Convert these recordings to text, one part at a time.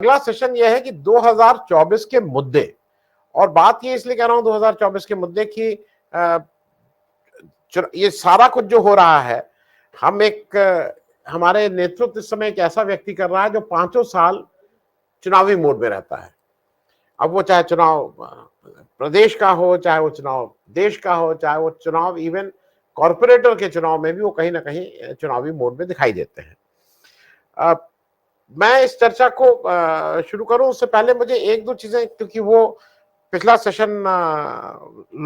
अगला सेशन यह है कि 2024 के मुद्दे, और बात ये इसलिए कह रहा हूं 2024 के मुद्दे की ये सारा कुछ जो हो रहा है, हम हमारे नेतृत्व इस समय एक ऐसा व्यक्ति कर रहा है जो 5 साल चुनावी मोड में रहता है। अब वो चाहे चुनाव प्रदेश का हो, चाहे वो चुनाव देश का हो, चाहे वो चुनाव इवन कॉरपोरेटर के चुनाव में भी वो कहीं ना कहीं चुनावी मोड में दिखाई देते हैं। मैं इस चर्चा को शुरू करूं उससे पहले मुझे एक दो चीजें, क्योंकि वो पिछला सेशन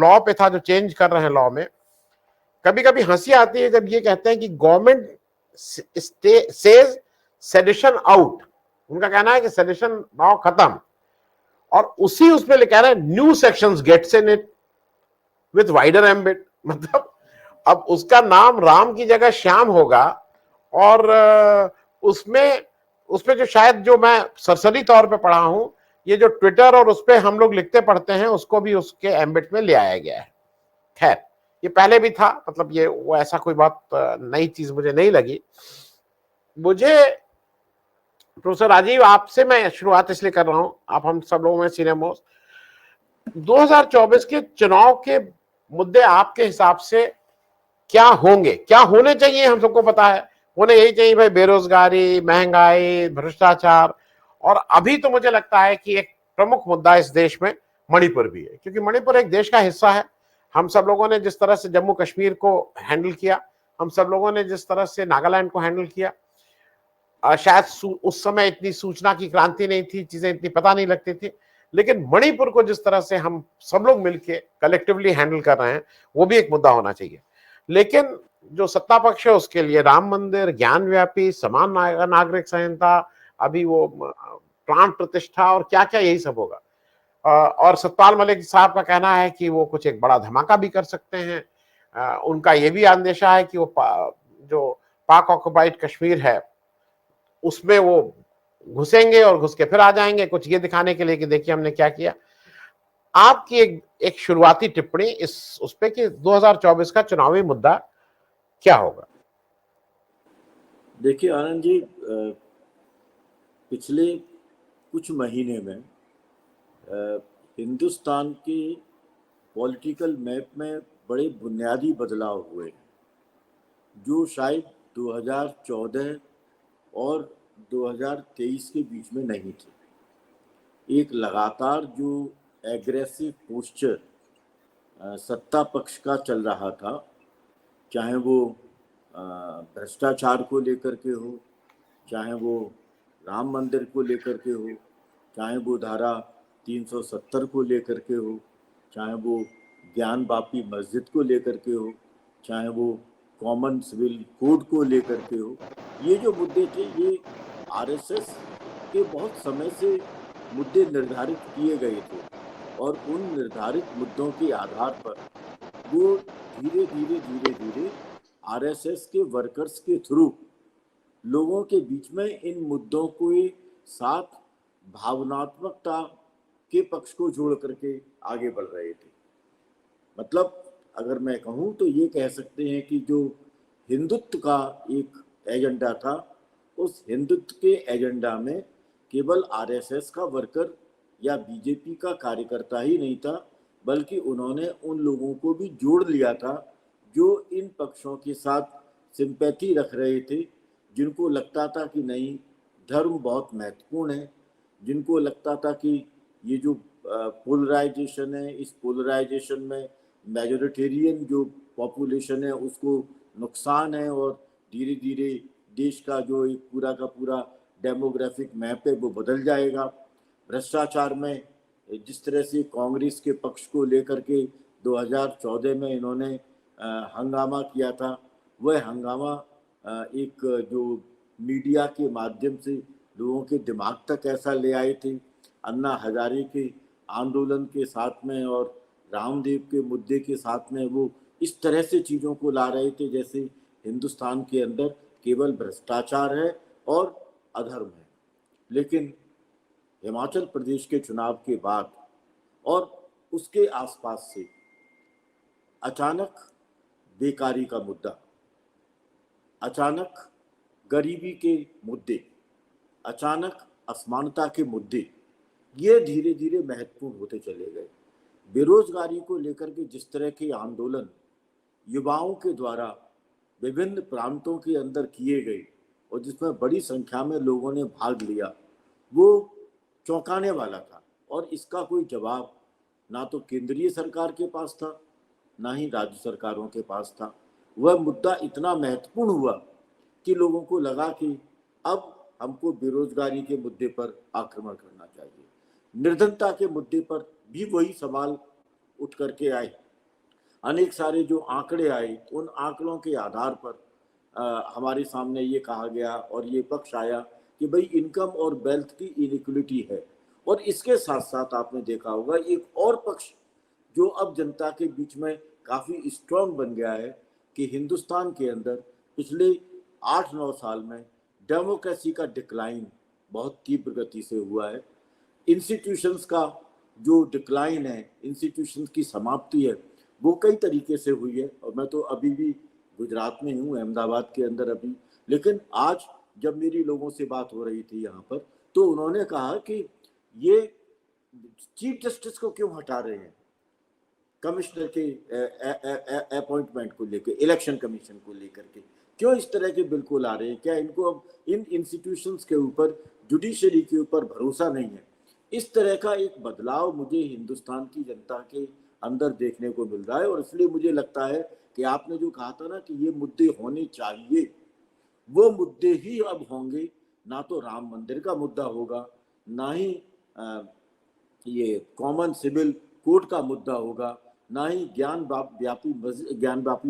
लॉ पे था जो चेंज कर रहे हैं लॉ में, कभी कभी हंसी आती है जब ये कहते हैं कि गवर्नमेंट सेज सेडिशन आउट। उनका कहना है कि सेडिशन नाउ खत्म, और उसी उसमें लिखा है new sections gets in it with wider ambit. मतलब अब उसका नाम राम की जगह श्याम होगा, और उसमें उसमें जो शायद जो मैं सरसरी तौर पे पढ़ा हूं, ये जो ट्विटर और उस पे हम लोग लिखते पढ़ते हैं उसको भी उसके एम्बिट में ले आया गया है। खैर, ये पहले भी था, मतलब ये वो ऐसा कोई बात नई चीज मुझे नहीं लगी। मुझे प्रोफेसर राजीव, आपसे मैं शुरुआत इसलिए कर रहा हूं, आप हम सब लोगों में सीनियर मोस्ट, 2024 के चुनाव के मुद्दे आपके हिसाब से क्या होंगे, क्या होने चाहिए? हम सबको पता है होने यही चाहिए भाई, बेरोजगारी, महंगाई, भ्रष्टाचार, और अभी तो मुझे लगता है कि एक प्रमुख मुद्दा इस देश में मणिपुर भी है, क्योंकि मणिपुर एक देश का हिस्सा है। हम सब लोगों ने जिस तरह से जम्मू कश्मीर को हैंडल किया, हम सब लोगों ने जिस तरह से नागालैंड को हैंडल किया, शायद उस समय इतनी सूचना की क्रांति नहीं थी, चीजें इतनी पता नहीं लगती थी, लेकिन मणिपुर को जिस तरह से हम सब लोग मिलके कलेक्टिवली हैंडल कर रहे हैं, वो भी एक मुद्दा होना चाहिए। लेकिन जो सत्ता पक्ष है उसके लिए राम मंदिर, ज्ञान व्यापी, समान नागरिक संहिता, अभी वो प्राण प्रतिष्ठा और क्या क्या यही सब होगा। और सतपाल मलिक साहब का कहना है कि वो कुछ एक बड़ा धमाका भी कर सकते हैं। उनका ये भी अंदेशा है कि वो जो पाक ऑक्युपाइड कश्मीर है उसमें वो घुसेंगे और घुस के फिर आ जाएंगे, कुछ ये दिखाने के लिए कि देखिए हमने क्या किया। आपकी एक शुरुआती टिप्पणी इस उस पे कि 2024 का चुनावी मुद्दा क्या होगा? देखिए आनंद जी, पिछले कुछ महीने में हिंदुस्तान के पॉलिटिकल मैप में बड़े बुनियादी बदलाव हुए जो शायद 2014 और 2023 के बीच में नहीं थे। एक लगातार जो एग्रेसिव पोस्चर सत्ता पक्ष का चल रहा था, चाहे वो भ्रष्टाचार को लेकर के हो, चाहे वो राम मंदिर को लेकर के हो, चाहे वो धारा 370 को लेकर के हो, चाहे वो ज्ञान वापी मस्जिद को लेकर के हो, चाहे वो कॉमन सिविल कोड को लेकर के हो, ये जो मुद्दे थे ये आरएसएस के बहुत समय से मुद्दे निर्धारित किए गए थे, और उन निर्धारित मुद्दों के आधार पर वो धीरे धीरे आरएसएस के वर्कर्स के थ्रू लोगों के बीच में इन मुद्दों को साथ भावनात्मकता के पक्ष को जोड़ करके आगे बढ़ रहे थे। मतलब अगर मैं कहूँ तो ये कह सकते हैं कि जो हिंदुत्व का एक एजेंडा था, उस हिंदुत्व के एजेंडा में केवल आरएसएस का वर्कर या बीजेपी का कार्यकर्ता ही नहीं था, बल्कि उन्होंने उन लोगों को भी जोड़ लिया था जो इन पक्षों के साथ सिंपैथी रख रहे थे, जिनको लगता था कि नहीं धर्म बहुत महत्वपूर्ण है, जिनको लगता था कि ये जो पोलराइजेशन है, इस पोलराइजेशन में मेजोरिटेरियन जो पॉपुलेशन है उसको नुकसान है, और धीरे धीरे देश का जो एक पूरा का पूरा डेमोग्राफिक मैप है वो बदल जाएगा। भ्रष्टाचार में जिस तरह से कांग्रेस के पक्ष को लेकर के 2014 में इन्होंने हंगामा किया था, वह हंगामा एक जो मीडिया के माध्यम से लोगों के दिमाग तक ऐसा ले आए थे, अन्ना हजारे के आंदोलन के साथ में और रामदेव के मुद्दे के साथ में वो इस तरह से चीज़ों को ला रहे थे जैसे हिंदुस्तान के अंदर केवल भ्रष्टाचार है और अधर्म है। लेकिन हिमाचल प्रदेश के चुनाव के बाद और उसके आसपास से अचानक बेकारी का मुद्दा, अचानक गरीबी के मुद्दे, अचानक असमानता के मुद्दे ये धीरे धीरे महत्वपूर्ण होते चले गए। बेरोजगारी को लेकर के जिस तरह के आंदोलन युवाओं के द्वारा विभिन्न प्रांतों के अंदर किए गए और जिसमें बड़ी संख्या में लोगों ने भाग लिया, वो चौंकाने वाला था। और इसका कोई जवाब ना तो केंद्रीय सरकार के पास था, ना ही राज्य सरकारों के पास था। वह मुद्दा इतना महत्वपूर्ण हुआ कि लोगों को लगा कि अब हमको बेरोजगारी के मुद्दे पर आक्रमण करना चाहिए। निर्धनता के मुद्दे पर भी वही सवाल उठ करके आए। अनेक सारे जो आंकड़े आए, उन आंकड़ों के आधार पर हमारे सामने ये कहा गया और ये पक्ष आया कि भाई इनकम और वेल्थ की इनइक्वलिटी है। और इसके साथ साथ आपने देखा होगा एक और पक्ष जो अब जनता के बीच में काफ़ी स्ट्रॉन्ग बन गया है कि हिंदुस्तान के अंदर पिछले 8-9 साल में डेमोक्रेसी का डिक्लाइन बहुत तीव्र गति से हुआ है। इंस्टीट्यूशंस का जो डिक्लाइन है, इंस्टीट्यूशंस की समाप्ति है, वो कई तरीके से हुई है। और मैं तो अभी भी गुजरात में हूँ, अहमदाबाद के अंदर अभी, लेकिन आज जब मेरी लोगों से बात हो रही थी यहाँ पर, तो उन्होंने कहा कि ये चीफ जस्टिस को क्यों हटा रहे हैं, कमिश्नर के अपॉइंटमेंट को लेकर, इलेक्शन कमीशन को लेकर के क्यों इस तरह के बिल्कुल आ रहे हैं? क्या इनको अब इन इंस्टीट्यूशंस के ऊपर, जुडिशरी के ऊपर भरोसा नहीं है? इस तरह का एक बदलाव मुझे हिंदुस्तान की जनता के अंदर देखने को मिल रहा है। और इसलिए मुझे लगता है कि आपने जो कहा था ना कि ये मुद्दे होने चाहिए, वो मुद्दे ही अब होंगे। ना तो राम मंदिर का मुद्दा होगा, ना ही ये कॉमन सिविल कोड का मुद्दा होगा, ना ही ज्ञानव्यापी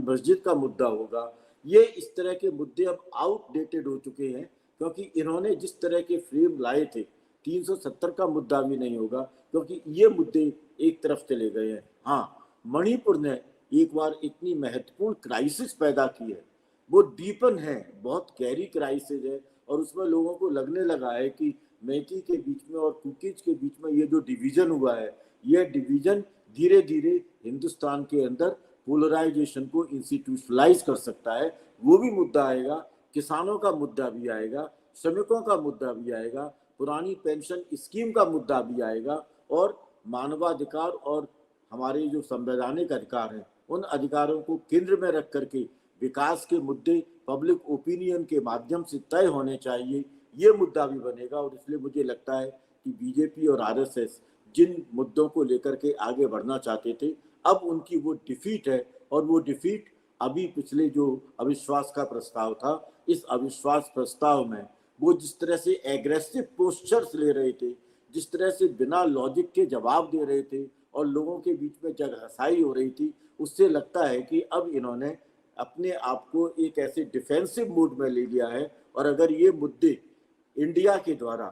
मस्जिद का मुद्दा होगा। ये इस तरह के मुद्दे अब आउटडेटेड हो चुके हैं, क्योंकि इन्होंने जिस तरह के फ्रेम लाए थे, 370 का मुद्दा भी नहीं होगा, क्योंकि ये मुद्दे एक तरफ चले गए हैं। हाँ, मणिपुर ने एक बार इतनी महत्वपूर्ण क्राइसिस पैदा की है, वो डीपन है, बहुत गहरी क्राइसिस है। और उसमें लोगों को लगने लगा है कि मेथी के बीच में और कुकीज के बीच में ये जो डिवीजन हुआ है, ये डिवीजन धीरे धीरे हिंदुस्तान के अंदर पोलराइजेशन को इंस्टीट्यूशनलाइज कर सकता है। वो भी मुद्दा आएगा, किसानों का मुद्दा भी आएगा, श्रमिकों का मुद्दा भी आएगा, पुरानी पेंशन स्कीम का मुद्दा भी आएगा, और मानवाधिकार और हमारे जो संवैधानिक अधिकार हैं, उन अधिकारों को केंद्र में रख करके विकास के मुद्दे पब्लिक ओपिनियन के माध्यम से तय होने चाहिए, ये मुद्दा भी बनेगा। और इसलिए मुझे लगता है कि बीजेपी और आरएसएस जिन मुद्दों को लेकर के आगे बढ़ना चाहते थे, अब उनकी वो डिफीट है। और वो डिफीट अभी पिछले जो अविश्वास का प्रस्ताव था, इस अविश्वास प्रस्ताव में वो जिस तरह से एग्रेसिव पोस्चर्स ले रहे थे, जिस तरह से बिना लॉजिक के जवाब दे रहे थे और लोगों के बीच में जगहसाई हो रही थी, उससे लगता है कि अब इन्होंने अपने आप को एक ऐसे डिफेंसिव मूड में ले लिया है। और अगर ये मुद्दे इंडिया के द्वारा,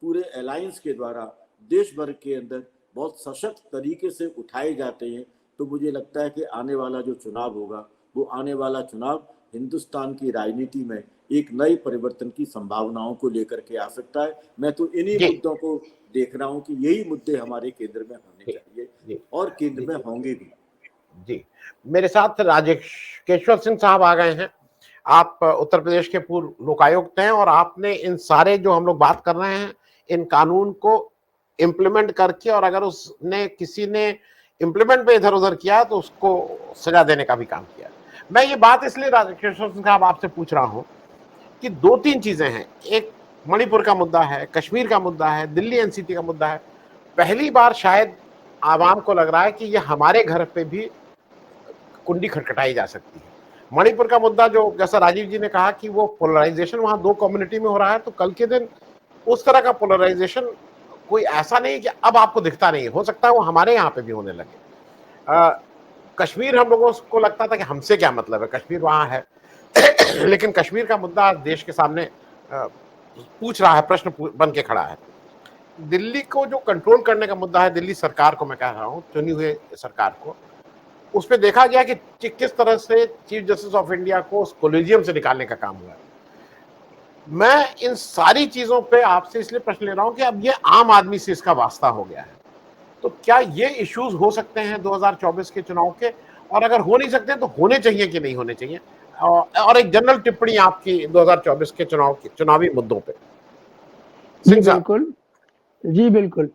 पूरे अलायंस के द्वारा देश भर के अंदर बहुत सशक्त तरीके से उठाए जाते हैं, तो मुझे लगता है कि आने वाला जो चुनाव होगा, वो आने वाला चुनाव हिंदुस्तान की राजनीति में एक नए परिवर्तन की संभावनाओं को लेकर के आ सकता है। मैं तो इन्हीं मुद्दों को देख रहा हूं कि यही मुद्दे हमारे केंद्र में होने चाहिए और केंद्र में होंगे भी। जी, मेरे साथ राजेश केशवर सिंह साहब आ गए हैं। आप उत्तर प्रदेश के पूर्व लोकायुक्त हैं और आपने इन सारे जो हम लोग बात कर रहे हैं, इन कानून को इम्प्लीमेंट करके, और अगर उसने किसी ने इम्प्लीमेंट पे इधर उधर किया तो उसको सजा देने का भी काम किया। मैं ये बात इसलिए राजेश केशवर सिंह साहब आपसे पूछ रहा हूँ कि 2-3 चीजें हैं। एक मणिपुर का मुद्दा है, कश्मीर का मुद्दा है, दिल्ली एनसीटी का मुद्दा है। पहली बार शायद आवाम को लग रहा है कि ये हमारे घर पे भी कुंडी खटखटाई जा सकती है। मणिपुर का मुद्दा, जो जैसा राजीव जी ने कहा कि वो पोलराइजेशन वहां 2 कम्युनिटी में हो रहा है, तो कल के दिन उस तरह का पोलराइजेशन कोई ऐसा नहीं कि अब आपको दिखता नहीं, हो सकता है वो हमारे यहाँ पे भी होने लगे। कश्मीर, हम लोगों को लगता था कि हमसे क्या मतलब है, कश्मीर वहां है लेकिन कश्मीर का मुद्दा देश के सामने पूछ रहा है, प्रश्न बन के खड़ा है। दिल्ली को जो कंट्रोल करने का मुद्दा है, दिल्ली सरकार को मैं कह रहा हूं, चुनी हुई सरकार को, उसमें देखा गया कि किस तरह से चीफ जस्टिस ऑफ इंडिया को उस कोलिजियम से निकालने का काम हुआ है। मैं इन सारी चीजों पे आपसे इसलिए प्रश्न ले रहा हूं कि अब ये आम आदमी से इसका वास्ता हो गया है, तो क्या ये इश्यूज हो सकते हैं 2024 के चुनाव के? और अगर हो नहीं सकते तो होने चाहिए कि नहीं होने चाहिए? और एक जनरल टिप्पणी आपकी 2024 के चुनावी मुद्दों पे। जी सिंह साहब। बिल्कुल, जी बिल्कुल।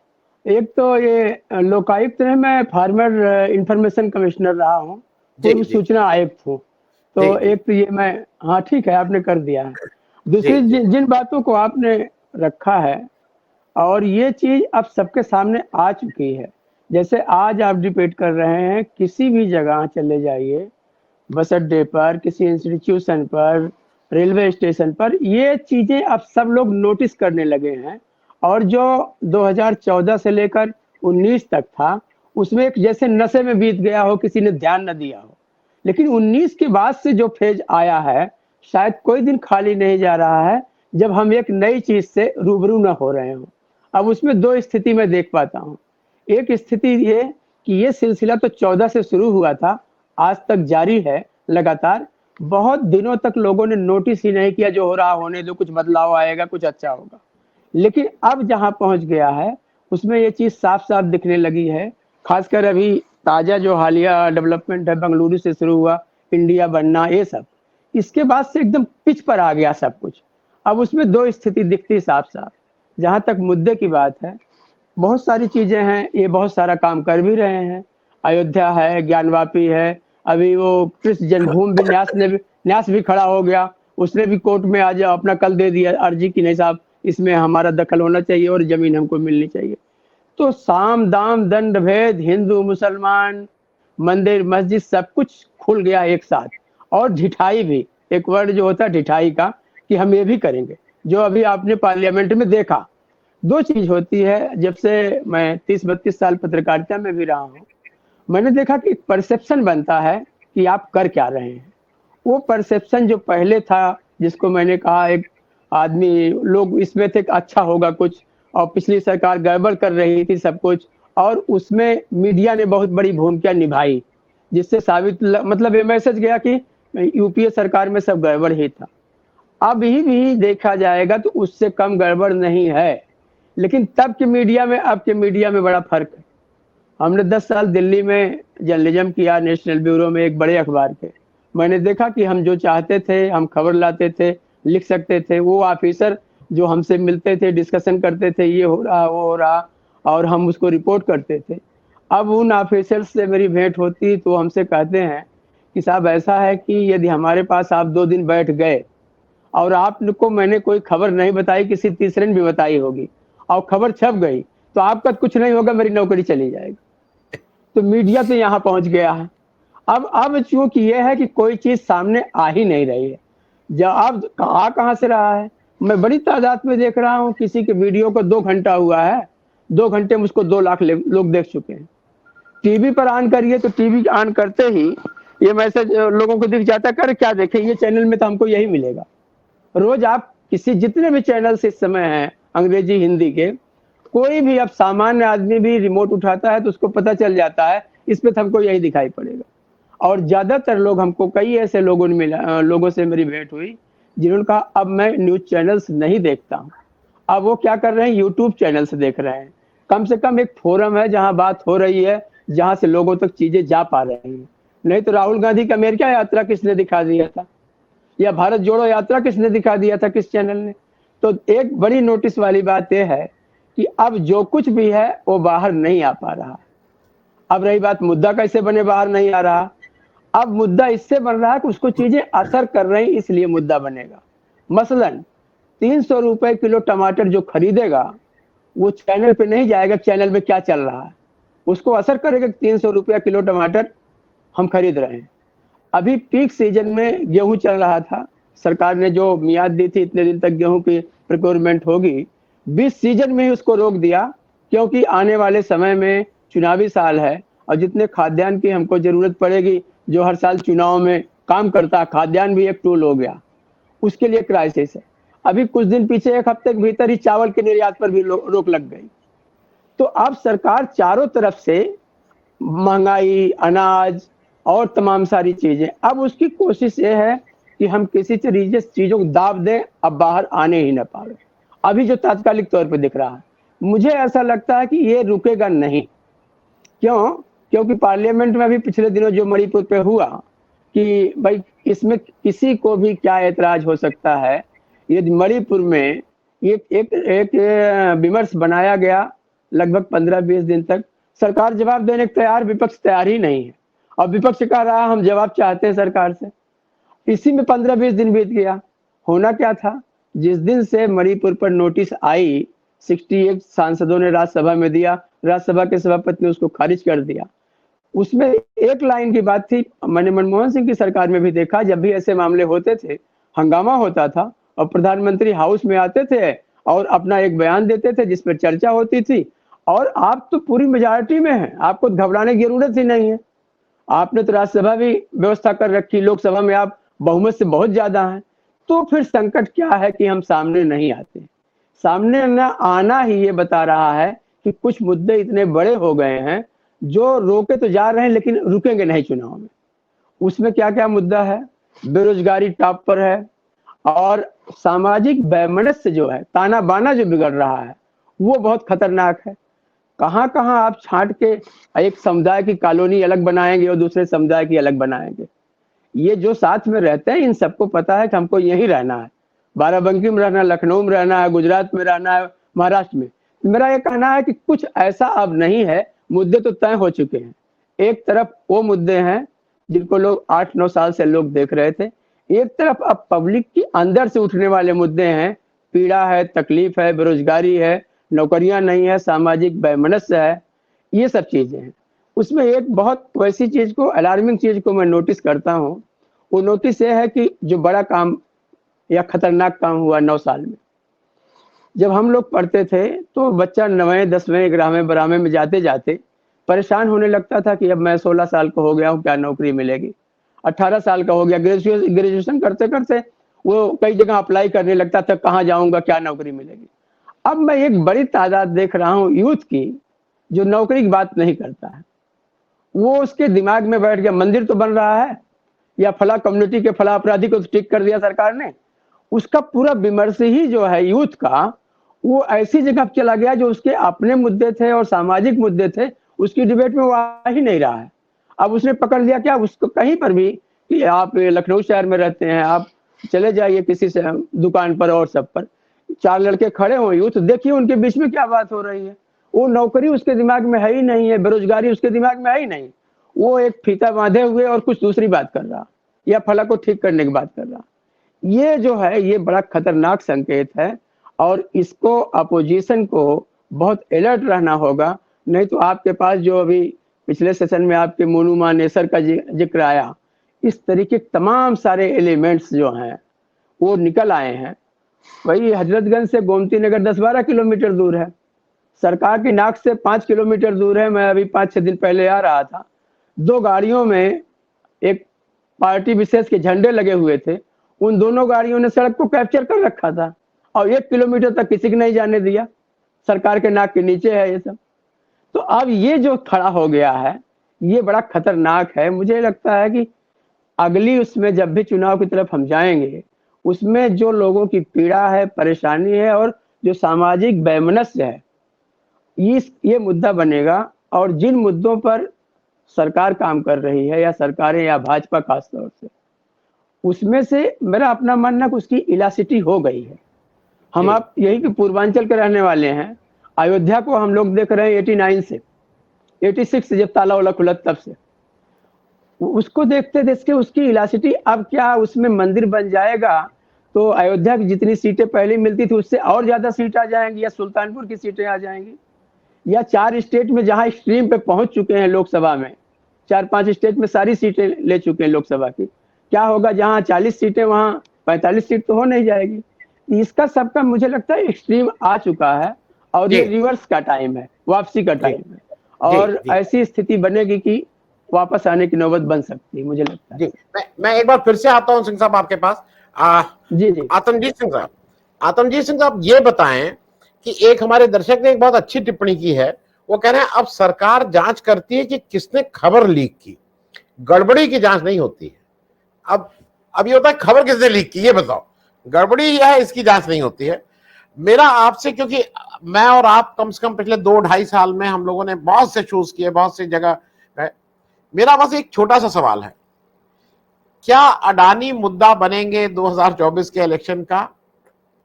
एक तो ये लोकायुक्त में मैं फार्मर इंफॉर्मेशन कमिश्नर रहा हूँ, जी पूर्व जी सूचना आयुक्त हूँ। जी तो जी एक तो ये मैं, हाँ ठीक है, आपने कर दिया है। जी दूसरी जी जिन बातों को आपने रखा है और ये चीज़ अब सबके सामने आ चुकी है। जैसे आज आप डिबेट कर रहे हैं, किसी भी जगह चले जाइए, बस अड्डे पर, किसी इंस्टीट्यूशन पर, रेलवे स्टेशन पर, ये चीज़ें अब सब लोग नोटिस करने लगे हैं। और जो 2014 से लेकर 19 तक था, उसमें एक जैसे नशे में बीत गया हो, किसी ने ध्यान न दिया हो। लेकिन 19 के बाद से जो फेज आया है, शायद कोई दिन खाली नहीं जा रहा है जब हम एक नई चीज से रूबरू न हो रहे हों। अब उसमें दो स्थिति मैं देख पाता हूँ। एक स्थिति ये कि ये सिलसिला तो 14 से शुरू हुआ था, आज तक जारी है लगातार। बहुत दिनों तक लोगों ने नोटिस ही नहीं किया, जो हो रहा होने दो, कुछ बदलाव आएगा, कुछ अच्छा होगा। लेकिन अब जहाँ पहुँच गया है, उसमें ये चीज़ साफ-साफ दिखने लगी है। खासकर अभी ताज़ा जो हालिया डेवलपमेंट है, बेंगलुरु से शुरू हुआ, इंडिया बनना, ये सब। इसके बाद से एकदम पिच पर आ गया सब कुछ। अब उसमें 2 स्थिति दिखती साफ-साफ। जहाँ तक मुद्दे की बात है, बहुत सारी चीज़ें हैं, ये बहुत सारा काम कर भी रहे हैं। अयोध्या है, ज्ञानवापी है, अभी वो कृष्ण जन्मभूमि भी न्यास भी खड़ा हो गया। उसने भी कोर्ट में आज अपना कल दे दिया अर्जी कि नहीं साहब, इसमें हमारा दखल होना चाहिए और ज़मीन हमको मिलनी चाहिए। तो साम, दाम, दंड भेद, हिंदू, मुसलमान, मंदिर, मस्जिद सब कुछ खुल गया एक साथ। और ढिठाई भी, एक वर्ड जो होता है ढिठाई का, कि हम ये भी करेंगे, जो अभी आपने पार्लियामेंट में देखा। 2 चीज़ होती है, जब से मैं 30-32 साल पत्रकारिता में भी रहा हूँ, मैंने देखा कि एक परसेप्शन बनता है कि आप कर क्या रहे हैं। वो परसेप्शन जो पहले था, जिसको मैंने कहा एक आदमी, लोग इसमें थे कि अच्छा होगा कुछ, और पिछली सरकार गड़बड़ कर रही थी सब कुछ, और उसमें मीडिया ने बहुत बड़ी भूमिका निभाई, जिससे साबित मतलब ये मैसेज गया कि यूपीए सरकार में सब गड़बड़ ही था। अब ही भी देखा जाएगा तो उससे कम गड़बड़ नहीं है, लेकिन तब के मीडिया में अब के मीडिया में बड़ा फर्क है। हमने 10 साल दिल्ली में जर्नलिज्म किया, नेशनल ब्यूरो में, एक बड़े अखबार के। मैंने देखा कि हम जो चाहते थे, हम खबर लाते थे, लिख सकते थे। वो ऑफिसर जो हमसे मिलते थे, डिस्कशन करते थे, ये हो रहा, वो हो रहा, और हम उसको रिपोर्ट करते थे। अब उन ऑफिसर से मेरी भेंट होती तो हमसे कहते हैं कि साहब ऐसा है कि यदि हमारे पास आप 2 दिन बैठ गए और आपको मैंने कोई खबर नहीं बताई, किसी तीसरे ने भी बताई होगी, और खबर छप गई, तो आपका कुछ नहीं होगा, मेरी नौकरी चली जाएगी। तो मीडिया तो यहाँ पहुंच गया है। अब चूंकि ये है कि कोई चीज सामने आ ही नहीं रही है, जब आ कहाँ से रहा है। मैं बड़ी तादाद में देख रहा हूँ, किसी के वीडियो को 2 घंटा हुआ है, 2 घंटे में उसको 2 लाख लोग देख चुके हैं। टीवी पर ऑन करिए तो टीवी ऑन करते ही ये मैसेज लोगों को दिख जाता है, कर क्या देखें, ये चैनल में तो हमको यही मिलेगा। रोज आप किसी, जितने भी चैनल्स इस समय हैं अंग्रेजी हिंदी के, कोई भी अब सामान्य आदमी भी रिमोट उठाता है तो उसको पता चल जाता है, इस पे तो हमको यही दिखाई पड़ेगा। और ज्यादातर लोग, हमको कई ऐसे लोगों ने मिला, लोगों से मेरी भेंट हुई, जिन्होंने कहा अब मैं न्यूज चैनल्स नहीं देखता हूँ। अब वो क्या कर रहे हैं, यूट्यूब चैनल से देख रहे हैं। कम से कम एक फोरम है जहां बात हो रही है, जहां से लोगों तक चीजें जा पा रही हैं। नहीं तो राहुल गांधी की अमेरिका यात्रा किसने दिखा दिया था, या भारत जोड़ो यात्रा किसने दिखा दिया था, किस चैनल ने। तो एक बड़ी नोटिस वाली बात यह है कि अब जो कुछ भी है वो बाहर नहीं आ पा रहा। अब रही बात मुद्दा कैसे बने, बाहर नहीं आ रहा। अब मुद्दा इससे बन रहा है कि उसको चीजें असर कर रही, इसलिए मुद्दा बनेगा। मसलन 300 रुपए किलो टमाटर जो खरीदेगा, वो चैनल पे नहीं जाएगा चैनल में क्या चल रहा है, उसको असर करेगा 300 रुपया किलो टमाटर हम खरीद रहे हैं। अभी पीक सीजन में गेहूं चल रहा था, सरकार ने जो मियाद दी थी इतने दिन तक गेहूं की प्रोक्योरमेंट होगी, 20 सीजन में ही उसको रोक दिया, क्योंकि आने वाले समय में चुनावी साल है और जितने खाद्यान्न की हमको जरूरत पड़ेगी, जो हर साल चुनाव में काम करता है, खाद्यान्न भी एक टूल हो गया, उसके लिए क्राइसिस है। अभी कुछ दिन पीछे, एक हफ्ते के भीतर ही चावल के निर्यात पर भी रोक लग गई। तो अब सरकार चारों तरफ से महंगाई, अनाज और तमाम सारी चीजें, अब उसकी कोशिश ये है कि हम किसी चीजों को दाब दें, अब बाहर आने ही ना पाए। अभी जो तात्कालिक तौर पे दिख रहा है, मुझे ऐसा लगता है कि ये रुकेगा नहीं। क्यों? क्योंकि पार्लियामेंट में अभी पिछले दिनों जो मणिपुर पे हुआ, कि भाई इसमें किसी को भी क्या ऐतराज हो सकता है, यदि मणिपुर में एक विमर्श बनाया गया लगभग 15-20 दिन तक। सरकार जवाब देने को तैयार, विपक्ष तैयार ही नहीं है। और विपक्ष कह रहा हम जवाब चाहते हैं सरकार से। इसी में 15-20 दिन बीत गया। होना क्या था, जिस दिन से मणिपुर पर नोटिस आई, 68 सांसदों ने राज्यसभा में दिया, राज्यसभा के सभापति ने उसको खारिज कर दिया। उसमें एक लाइन की बात थी, मैंने मनमोहन सिंह की सरकार में भी देखा, जब भी ऐसे मामले होते थे हंगामा होता था और प्रधानमंत्री हाउस में आते थे और अपना एक बयान देते थे जिस पर चर्चा होती थी। और आप तो पूरी मेजॉरिटी में हैं, आपको घबराने की जरूरत ही नहीं है। आपने तो राज्यसभा भी व्यवस्था कर रखी, लोकसभा में आप बहुमत से बहुत ज्यादा हैं। तो फिर संकट क्या है कि हम सामने नहीं आते। सामने न आना ही ये बता रहा है कि कुछ मुद्दे इतने बड़े हो गए हैं जो रोके तो जा रहे हैं लेकिन रुकेंगे नहीं चुनाव में। उसमें क्या क्या मुद्दा है, बेरोजगारी टॉप पर है और सामाजिक वैमनस्य जो है, ताना बाना जो बिगड़ रहा है, वो बहुत खतरनाक है। कहाँ कहाँ आप छांट के एक समुदाय की कॉलोनी अलग बनाएंगे और दूसरे समुदाय की अलग बनाएंगे। ये जो साथ में रहते हैं इन सबको पता है कि हमको यहीं रहना है, बाराबंकी में रहना, लखनऊ में रहना है, गुजरात में रहना है, महाराष्ट्र में। मेरा ये कहना है कि कुछ ऐसा अब नहीं है, मुद्दे तो तय हो चुके हैं। एक तरफ वो मुद्दे हैं जिनको लोग 8-9 साल से लोग देख रहे थे, एक तरफ अब पब्लिक की अंदर से उठने वाले मुद्दे हैं, पीड़ा है, तकलीफ है, बेरोजगारी है, नौकरियां नहीं है, सामाजिक वैमनस्य है, ये सब चीजें हैं। उसमें एक बहुत वैसी चीज को, अलार्मिंग चीज को मैं नोटिस करता हूँ। वो नोटिस ये है कि जो बड़ा काम या खतरनाक काम हुआ 9 साल में, जब हम लोग पढ़ते थे तो बच्चा 9वें 10वें 11वें 12वें में जाते जाते परेशान होने लगता था कि अब मैं 16 साल का हो गया हूँ, क्या नौकरी मिलेगी। 18 साल का हो गया, ग्रेजुएशन करते करते वो कई जगह अप्लाई करने लगता था, कहाँ जाऊंगा, क्या नौकरी मिलेगी। अब मैं एक बड़ी तादाद देख रहा हूँ यूथ की जो नौकरी की बात नहीं करता है। वो उसके दिमाग में बैठ गया, मंदिर तो बन रहा है या फला कम्युनिटी के फला अपराधी को तो ठीक कर दिया सरकार ने। उसका पूरा विमर्श ही जो है यूथ का, वो ऐसी जगह चला गया जो उसके अपने मुद्दे थे और सामाजिक मुद्दे थे, उसकी डिबेट में वो आ ही नहीं रहा है। अब उसने पकड़ लिया क्या, उसको कहीं पर भी कि आप लखनऊ शहर में रहते हैं, आप चले जाइए किसी से दुकान पर और सब पर 4 लड़के खड़े हो यूथ, देखिए उनके बीच में क्या बात हो रही है। वो नौकरी उसके दिमाग में है ही नहीं है, बेरोजगारी उसके दिमाग में है ही नहीं। वो एक फीता बांधे हुए और कुछ दूसरी बात कर रहा या फला को ठीक करने की बात कर रहा। ये जो है ये बड़ा खतरनाक संकेत है और इसको अपोजिशन को बहुत अलर्ट रहना होगा। नहीं तो आपके पास जो अभी पिछले सेशन में आपके मोनू मानेसर का जिक्र आया, इस तरीके तमाम सारे एलिमेंट्स जो हैं वो निकल आए हैं। वही हजरतगंज से गोमती नगर 10-12 किलोमीटर दूर है, सरकार की नाक से 5 किलोमीटर दूर है। मैं अभी 5-6 दिन पहले आ रहा था, 2 गाड़ियों में एक पार्टी विशेष के झंडे लगे हुए थे, उन दोनों गाड़ियों ने सड़क को कैप्चर कर रखा था और 1 किलोमीटर तक किसी को नहीं जाने दिया। सरकार के नाक के नीचे है ये सब। तो अब ये जो खड़ा हो गया है ये बड़ा खतरनाक है। मुझे लगता है कि अगली उसमें जब भी चुनाव की तरफ हम जाएंगे, उसमें जो लोगों की पीड़ा है, परेशानी है और जो सामाजिक वैमनस्य है, ये मुद्दा बनेगा। और जिन मुद्दों पर सरकार काम कर रही है या सरकारें या भाजपा खास तौर से, उसमें से मेरा अपना मानना कि उसकी इलासिटी हो गई है। हम आप यही कि पूर्वांचल के रहने वाले हैं, अयोध्या को हम लोग देख रहे हैं 89 से 86 से, जब ताला वाला खुला तब से उसको देखते देखते उसकी इलासिटी। अब क्या उसमें मंदिर बन जाएगा तो अयोध्या की जितनी सीटें पहले मिलती थी उससे और ज्यादा सीट आ जाएंगी या सुल्तानपुर की सीटें आ जाएंगी। या 4 स्टेट में जहां एक्सट्रीम पे पहुंच चुके हैं लोकसभा में, 4-5 स्टेट में सारी सीटें ले चुके हैं लोकसभा की, क्या होगा जहां 40 सीटें वहां 45 सीट तो हो नहीं जाएगी। इसका सबका मुझे लगता है एक्सट्रीम आ चुका है और ये रिवर्स का टाइम है, वापसी का टाइम है। और ऐसी स्थिति बनेगी कि वापस आने की नौबत बन सकती है, मुझे लगता है। जी, मैं एक बार फिर से आता हूं सिंह साहब आपके पास। जी आतमजीत सिंह साहब ये बताएं कि एक हमारे दर्शक ने एक बहुत अच्छी टिप्पणी की है। वो कह रहे हैं अब सरकार जांच करती है कि किसने खबर लीक की, गड़बड़ी की जांच नहीं होती है। अब ये होता है खबर किसने लीक की, ये बताओ, गड़बड़ी है इसकी जांच नहीं होती है। मेरा आपसे, क्योंकि मैं और आप कम से कम पिछले 2-2.5 साल में हम लोगों ने बहुत से शोज किए, बहुत सी जगह है, मेरा बस एक छोटा सा सवाल है, क्या अडानी मुद्दा बनेंगे 2024 के इलेक्शन का?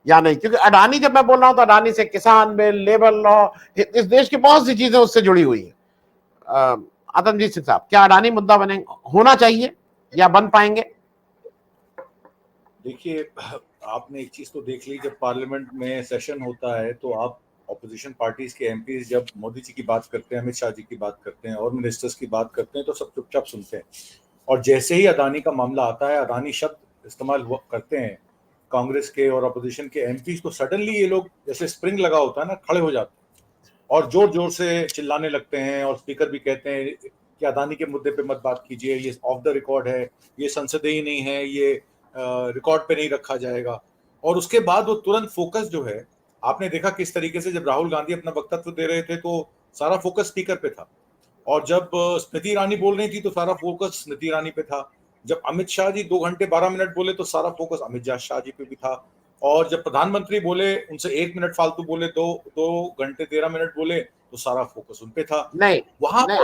या नहीं? क्योंकि अडानी, जब मैं बोल रहा हूं तो अडानी से किसान बिल, लेबर लॉ, इस देश की बहुत सी चीजें उससे जुड़ी हुई है। आतंकजीत सिंह साहब, क्या अडानी मुद्दा बने होना चाहिए या बन पाएंगे? देखिए, आपने एक चीज तो देख ली, जब पार्लियामेंट में सेशन होता है तो आप ऑपोजिशन पार्टीज के एमपीज जब मोदी जी की बात करते हैं, अमित शाह जी की बात करते हैं और मिनिस्टर्स की बात करते हैं तो सब चुपचाप सुनते हैं। और जैसे ही अदानी का मामला आता है, अदानी शब्द इस्तेमाल करते हैं कांग्रेस के और अपोजिशन के एमपीज, तो सडनली ये लोग जैसे स्प्रिंग लगा होता है ना, खड़े हो जाते हैं और जोर जोर से चिल्लाने लगते हैं। और स्पीकर भी कहते हैं कि अदानी के मुद्दे पे मत बात कीजिए, ये ऑफ द रिकॉर्ड है, ये संसदीय नहीं है, ये रिकॉर्ड पे नहीं रखा जाएगा। और उसके बाद वो तुरंत फोकस जो है, आपने देखा किस तरीके से जब राहुल गांधी अपना वक्तव्य दे रहे थे तो सारा फोकस स्पीकर पे था, और जब स्मृति ईरानी बोल रही थी तो सारा फोकस स्मृति ईरानी पे था। जब अमित शाह जी 2 घंटे 12 मिनट बोले तो सारा फोकस अमित शाह जी पे भी था। और जब प्रधानमंत्री बोले, उनसे 1 मिनट फालतू बोले, 2 घंटे 13 मिनट बोले तो सारा फोकस उन पे था। नहीं वहां नहीं, पे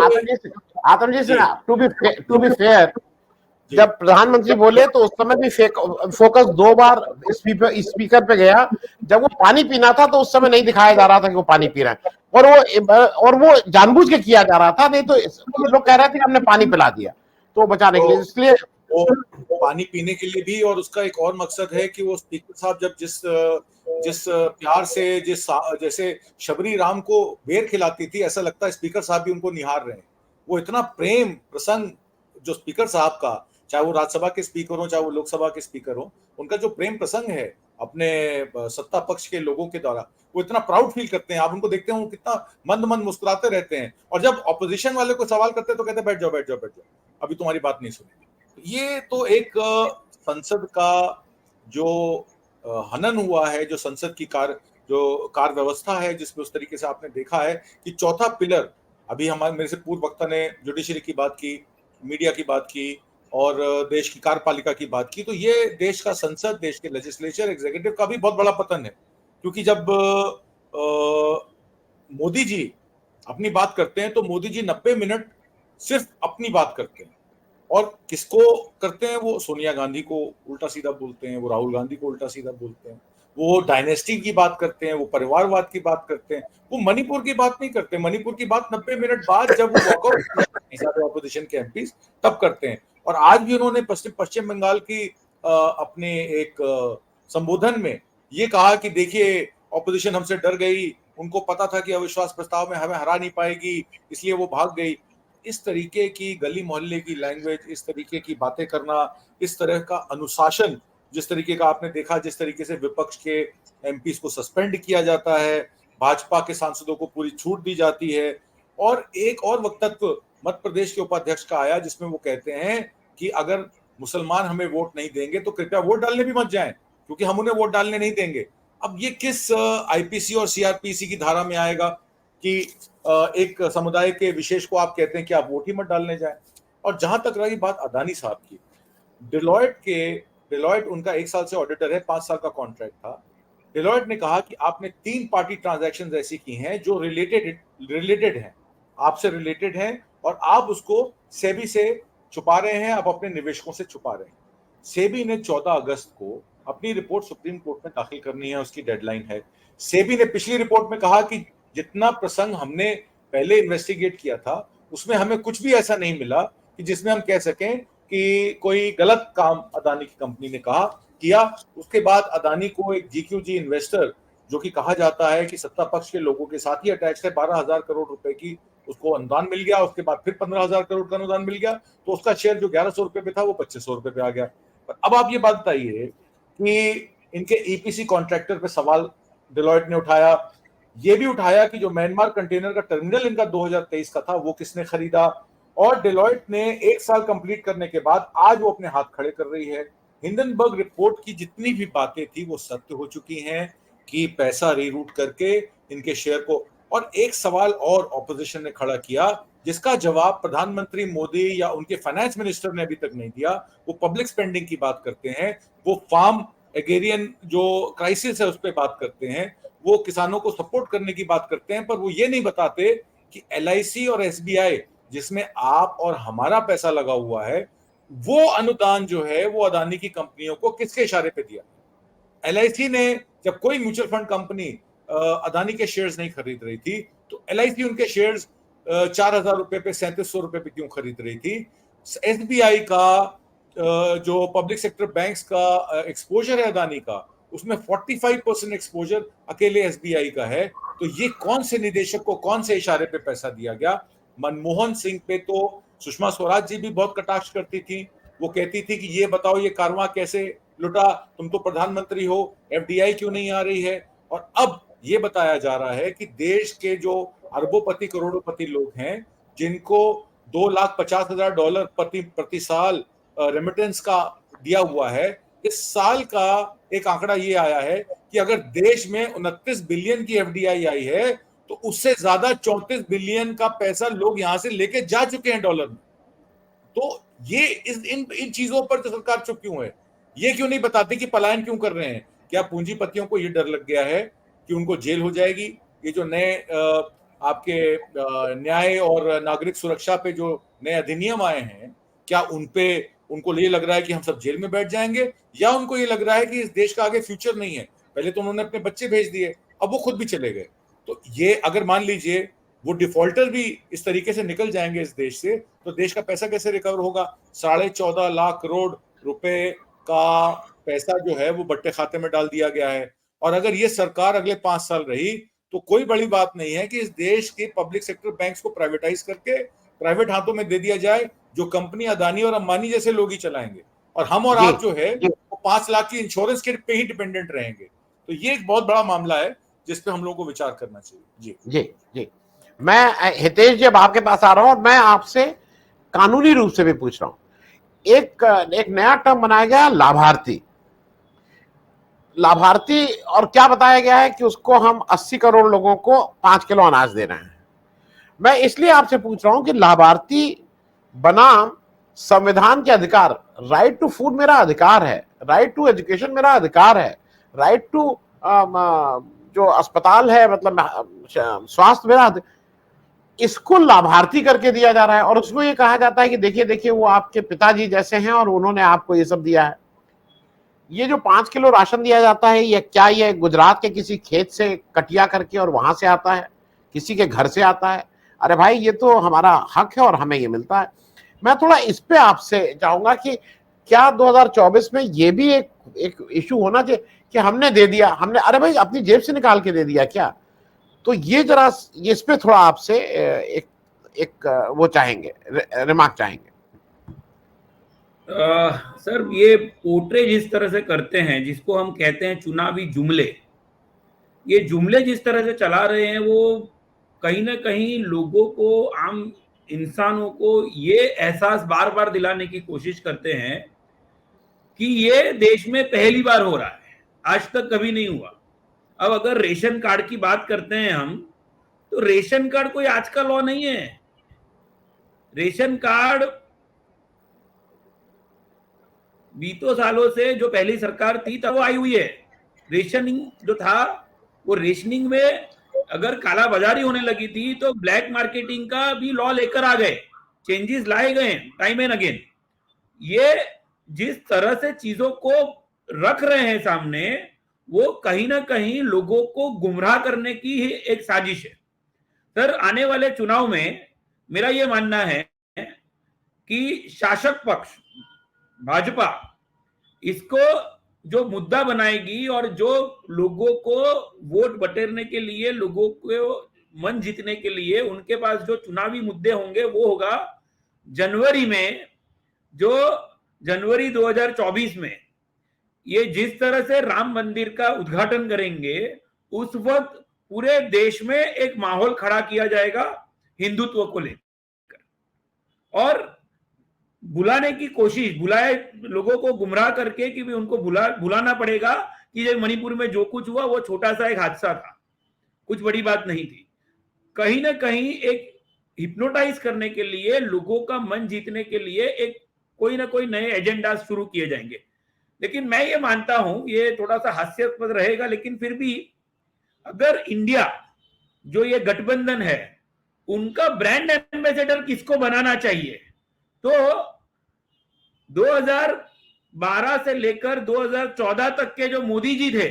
आतंकजीत सिंह, टू बी फेयर, जब प्रधानमंत्री बोले तो उस समय भी फोकस 2 बार स्पीकर पे गया। जब वो पानी पीना था तो उस समय नहीं दिखाया जा रहा था कि वो पानी पी रहा है, और वो जानबूझ के किया जा रहा था, नहीं तो लोग कह रहे थे कि हमने पानी पिला दिया तो बचाने के लिए, इसलिए वो पानी पीने के लिए भी। और उसका एक और मकसद है कि वो स्पीकर साहब जब जिस प्यार से, जैसे शबरी राम को बेर खिलाती थी, ऐसा लगता है स्पीकर साहब भी उनको निहार रहे हैं। वो इतना प्रेम प्रसंग जो स्पीकर साहब का, चाहे वो राज्यसभा के स्पीकर हो चाहे वो लोकसभा के स्पीकर हो, उनका जो प्रेम प्रसंग है अपने सत्ता पक्ष के लोगों के द्वारा, वो इतना प्राउड फील करते हैं। आप उनको देखते हैं वो कितना मंद मंद मुस्कुराते रहते हैं, और जब ऑपोजिशन वाले को सवाल करते हैं तो कहते हैं बैठ जाओ बैठ जाओ बैठ जाओ, अभी तुम्हारी बात नहीं सुनेंगे। ये तो एक संसद का जो हनन हुआ है, जो संसद की कार्य व्यवस्था है, जिसमें उस तरीके से आपने देखा है कि चौथा पिलर, अभी हमारे मेरे से पूर्व वक्ता ने जुडिशरी की बात की, मीडिया की बात की और देश की कार्यपालिका की बात की, तो ये देश का संसद, देश के लेजिस्लेचर, एग्जीक्यूटिव का भी बहुत बड़ा पतन है। क्योंकि जब मोदी जी अपनी बात करते हैं तो मोदी जी 90 मिनट सिर्फ अपनी बात करते हैं, और किसको करते हैं? वो सोनिया गांधी को उल्टा सीधा बोलते हैं, वो राहुल गांधी को उल्टा सीधा बोलते हैं, वो डायनेस्टी की बात करते हैं, वो परिवारवाद की बात करते हैं, वो मणिपुर की बात नहीं करते। मणिपुर की बात 90 मिनट बाद जब वो वॉकआउट ऑपोजिशन के एमपीज तब करते हैं। और आज भी उन्होंने पश्चिम बंगाल की अपने एक संबोधन में ये कहा कि देखिए ऑपोजिशन हमसे डर गई, उनको पता था कि अविश्वास प्रस्ताव में हमें हरा नहीं पाएगी, इसलिए वो भाग गई। इस तरीके की गली मोहल्ले की लैंग्वेज, इस तरीके की बातें करना, इस तरह का अनुशासन, जिस तरीके का आपने देखा, जिस तरीके से विपक्ष के एमपीज को सस्पेंड किया जाता है, भाजपा के सांसदों को पूरी छूट दी जाती है। और एक और वक्तव्य मध्य प्रदेश के उपाध्यक्ष का आया जिसमें वो कहते हैं कि अगर मुसलमान हमें वोट नहीं देंगे तो कृपया वोट डालने भी मत जाएं, क्योंकि हम उन्हें वोट डालने नहीं देंगे। अब ये किस आईपीसी और सीआरपीसी की धारा में आएगा कि एक समुदाय के विशेष को आप कहते हैं कि आप वोट ही मत डालने जाएं? और जहां तक रही बात अदानी साहब की, डिलॉयट उनका 1 साल से ऑडिटर है, 5 साल का कॉन्ट्रैक्ट था। डिलॉयट ने कहा कि आपने 3 पार्टी ट्रांजैक्शन ऐसी की हैं जो रिलेटेड हैं, आपसे रिलेटेड हैं, और आप उसको सेबी से छुपा रहे हैं, आप अपने निवेशकों से छुपा रहे हैं। सेबी ने 14 अगस्त को अपनी रिपोर्ट सुप्रीम कोर्ट में दाखिल करनी है, उसकी डेडलाइन है। सेबी ने पिछली रिपोर्ट में कहा कि जितना प्रसंग हमने पहले इन्वेस्टिगेट किया था उसमें हमें कुछ भी ऐसा नहीं मिला कि जिसमें हम कह सकें कि कोई गलत काम अदानी की कंपनी ने किया। उसके बाद अदानी को एक जीक्यूजी इन्वेस्टर, जो कि कहा जाता है कि सत्ता पक्ष के लोगों के साथ ही अटैच है, 12,000 करोड़ रुपए की उसको अनुदान मिल गया। उसके बाद फिर 15,000 करोड़ का अनुदान मिल गया, तो उसका शेयर जो 1100 रुपए पे था वो 2500 रुपए पे आ गया। अब आप ये बात बताइए कि इनके ईपीसी कॉन्ट्रैक्टर पे सवाल डिलॉयट ने उठाया। ये भी उठाया कि जो म्यांमार कंटेनर का टर्मिनल इनका 2023 का था वो किसने खरीदा। और डिलॉयट ने 1 साल कंप्लीट करने के बाद आज वो अपने हाथ खड़े कर रही है। हिंडनबर्ग रिपोर्ट की जितनी भी बातें थी वो सत्य हो चुकी हैं कि पैसा रीरूट करके इनके शेयर को। और एक सवाल और ऑपोजिशन ने खड़ा किया जिसका जवाब प्रधानमंत्री मोदी या उनके फाइनेंस मिनिस्टर ने अभी तक नहीं दिया। वो पब्लिक स्पेंडिंग की बात करते हैं, वो फार्म एग्रेरियन जो क्राइसिस है उस पर बात करते हैं, वो किसानों को सपोर्ट करने की बात करते हैं, पर वो ये नहीं बताते कि एलआईसी और एसबीआई जिसमें आप और हमारा पैसा लगा हुआ है, वो अनुदान जो है वो अदानी की कंपनियों को किसके इशारे पे दिया। एलआईसी ने जब कोई म्यूचुअल फंड कंपनी अदानी के शेयर्स नहीं खरीद रही थी, तो LIC उनके शेयर्स 4,000 रुपए पे 3,700 रुपए पे क्यों खरीद रही थी? SBI का जो पब्लिक सेक्टर बैंक्स का एक्सपोजर है अदानी का, उसमें 45% एक्सपोजर अकेले SBI का है। तो ये कौन से निदेशक को कौन से इशारे पे पैसा दिया गया? मनमोहन सिंह पे तो सुषमा स्वराज जी भी बहुत कटाक्ष करती थी। वो कहती थी कि ये बताओ ये कारवां कैसे लुटा, तुम तो प्रधानमंत्री हो, FDI क्यों नहीं आ रही है? और अब ये बताया जा रहा है कि देश के जो अरबोपति करोड़ोपति लोग हैं, जिनको $2,50,000 प्रति साल रेमिटेंस का दिया हुआ है, इस साल का एक आंकड़ा ये आया है कि अगर देश में 29 बिलियन की FDI आई है, तो उससे ज्यादा 34 बिलियन का पैसा लोग यहां से लेके जा चुके हैं डॉलर में। तो ये इन चीजों पर तो सरकार चुप क्यों है? ये क्यों नहीं बताती कि पलायन क्यों कर रहे हैं? क्या पूंजीपतियों को ये डर लग गया है कि उनको जेल हो जाएगी? ये जो नए आपके न्याय और नागरिक सुरक्षा पे जो नए अधिनियम आए हैं, क्या उनको ये लग रहा है कि हम सब जेल में बैठ जाएंगे, या उनको ये लग रहा है कि इस देश का आगे फ्यूचर नहीं है? पहले तो उन्होंने अपने बच्चे भेज दिए, अब वो खुद भी चले गए। तो ये अगर मान लीजिए वो डिफॉल्टर भी इस तरीके से निकल जाएंगे इस देश से, तो देश का पैसा कैसे रिकवर होगा? 14.5 लाख करोड़ रुपए का पैसा जो है वो बट्टे खाते में डाल दिया गया है। और अगर ये सरकार अगले 5 साल रही, तो कोई बड़ी बात नहीं है कि इस देश के पब्लिक सेक्टर बैंक्स को प्राइवेटाइज करके प्राइवेट हाथों में दे दिया जाए, जो कंपनी अदानी और अंबानी जैसे लोग ही चलाएंगे, और हम और आप जो है वो 5 लाख की इंश्योरेंस के पे ही डिपेंडेंट रहेंगे। तो ये एक बहुत बड़ा मामला है जिस पे हम लोगों को विचार करना चाहिए। जी जी जी। मैं हितेश जी अब आपके पास आ रहा हूं, और मैं आपसे कानूनी रूप से भी पूछ रहा हूं। एक नया टर्म बनाया गया, लाभार्थी। लाभार्थी, और क्या बताया गया है कि उसको हम 80 करोड़ लोगों को 5 किलो अनाज दे रहे हैं। मैं इसलिए आपसे पूछ रहा हूं कि लाभार्थी बनाम संविधान के अधिकार, राइट टू फूड मेरा अधिकार है, राइट टू एजुकेशन मेरा अधिकार है, राइट टू जो अस्पताल है, मतलब स्वास्थ्य मेरा, इसको लाभार्थी करके दिया जा रहा है। और उसमें ये कहा जाता है कि देखिए देखिए वो आपके पिताजी जैसे हैं और उन्होंने आपको ये सब दिया है। ये जो 5 किलो राशन दिया जाता है, ये क्या ये गुजरात के किसी खेत से कटिया करके और वहां से आता है, किसी के घर से आता है? अरे भाई, ये तो हमारा हक है और हमें ये मिलता है। मैं थोड़ा इस पे आपसे चाहूंगा कि क्या 2024 में ये भी एक इशू होना चाहिए कि हमने दे दिया, हमने, अरे भाई अपनी जेब से निकाल के दे दिया क्या? तो ये जरा इस पे थोड़ा आपसे एक वो चाहेंगे, रिमार्क चाहेंगे। सर, ये पोर्ट्रे जिस तरह से करते हैं, जिसको हम कहते हैं चुनावी जुमले, ये जुमले जिस तरह से चला रहे हैं, वो कहीं ना कहीं लोगों को, आम इंसानों को ये एहसास बार बार दिलाने की कोशिश करते हैं कि ये देश में पहली बार हो रहा है, आज तक कभी नहीं हुआ। अब अगर रेशन कार्ड की बात करते हैं हम, तो रेशन कार्ड कोई आज का लॉ नहीं है। रेशन कार्ड बीतों सालों से जो पहली सरकार थी तब वो आई हुई है। रेशनिंग जो था, वो रेशनिंग में अगर काला बाजारी होने लगी थी तो ब्लैक मार्केटिंग का भी लॉ लेकर आ गए, चेंजेस लाए गए टाइम एंड अगेन। ये जिस तरह से चीजों को रख रहे हैं सामने, वो कहीं ना कहीं लोगों को गुमराह करने की एक साजिश है। सर, आने वाले चुनाव में मेरा ये मानना है कि शासक पक्ष भाजपा इसको जो मुद्दा बनाएगी और जो लोगों को वोट बटेरने के लिए, लोगों को मन जीतने के लिए उनके पास जो चुनावी मुद्दे होंगे, वो होगा जनवरी में, जो जनवरी 2024 में ये जिस तरह से राम मंदिर का उद्घाटन करेंगे, उस वक्त पूरे देश में एक माहौल खड़ा किया जाएगा हिंदुत्व को लेकर, और बुलाने की कोशिश, बुलाए लोगों को गुमराह करके कि भी उनको बुलाना पड़ेगा कि ये मणिपुर में जो कुछ हुआ वो छोटा सा एक हादसा था, कुछ बड़ी बात नहीं थी। कहीं ना कहीं एक हिप्नोटाइज करने के लिए, लोगों का मन जीतने के लिए एक कोई ना कोई नए एजेंडा शुरू किए जाएंगे। लेकिन मैं ये मानता हूं, ये थोड़ा सा हास्यास्पद रहेगा, लेकिन फिर भी अगर इंडिया जो ये गठबंधन है, उनका ब्रांड एम्बेसडर किसको बनाना चाहिए, तो 2012 से लेकर 2014 तक के जो मोदी जी थे,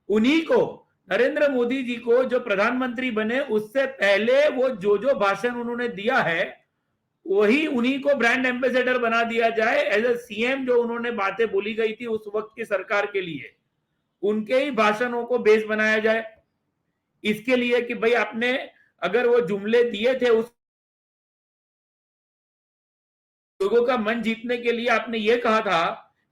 उन्हीं को, नरेंद्र मोदी जी को जो प्रधानमंत्री बने उससे पहले वो जो भाषण उन्होंने दिया है वही उन्हीं को ब्रांड एम्बेसडर बना दिया जाए। एज ए सीएम जो उन्होंने बातें बोली गई थी उस वक्त की सरकार के लिए, उनके ही भाषणों को बेस बनाया जाए। इसके लिए कि भाई आपने अगर वो जुमले दिए थे उस लोगों का मन जीतने के लिए, आपने ये कहा था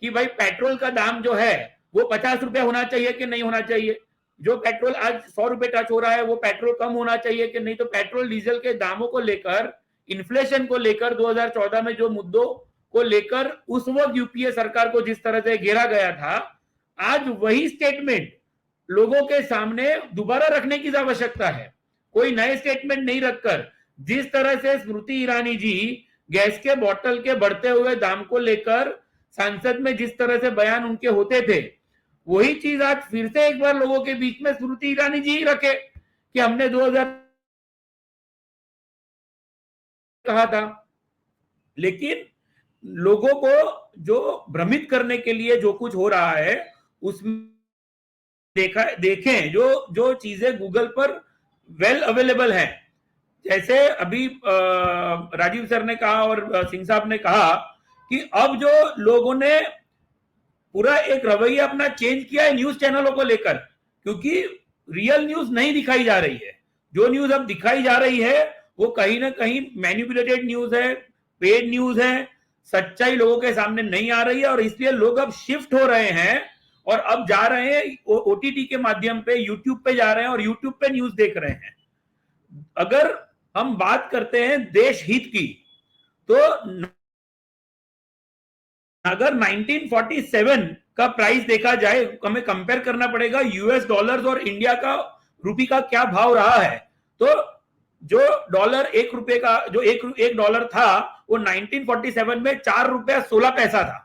कि भाई पेट्रोल का दाम जो है वो 50 रुपए होना चाहिए कि नहीं होना चाहिए, जो पेट्रोल आज 100 रुपए टच हो रहा है वो पेट्रोल कम होना चाहिए कि नहीं। तो पेट्रोल डीजल के दामों को लेकर, इन्फ्लेशन को लेकर 2014 में जो मुद्दों को लेकर उस वक्त यूपीए सरकार को जिस तरह से घेरा गया था, आज वही स्टेटमेंट लोगों के सामने दोबारा रखने की आवश्यकता है। कोई नए स्टेटमेंट नहीं रखकर जिस तरह से स्मृति ईरानी जी गैस के बोतल के बढ़ते हुए दाम को लेकर संसद में जिस तरह से बयान उनके होते थे, वही चीज आज फिर से एक बार लोगों के बीच में स्मृति ईरानी जी ही रखे कि हमने 2000 कहा था। लेकिन लोगों को जो भ्रमित करने के लिए जो कुछ हो रहा है उसमें देखें जो चीजें गूगल पर वेल अवेलेबल है। जैसे अभी राजीव सर ने कहा और सिंह साहब ने कहा कि अब जो लोगों ने पूरा एक रवैया अपना चेंज किया है न्यूज चैनलों को लेकर, क्योंकि रियल न्यूज नहीं दिखाई जा रही है। जो न्यूज अब दिखाई जा रही है वो कहीं ना कहीं मैनिपुलेटेड न्यूज है, पेड न्यूज है, सच्चाई लोगों के सामने नहीं आ रही है। और इसलिए लोग अब शिफ्ट हो रहे हैं और अब जा रहे हैं ओटीटी के माध्यम पे, यूट्यूब पे जा रहे हैं और यूट्यूब पे न्यूज देख रहे हैं। अगर हम बात करते हैं देश हित की, तो अगर 1947 का प्राइस देखा जाए, हमें कंपेयर करना पड़ेगा यूएस डॉलर्स और इंडिया का रुपये का क्या भाव रहा है। तो जो डॉलर एक डॉलर था वो 1947 में 4 रुपया 16 पैसा था।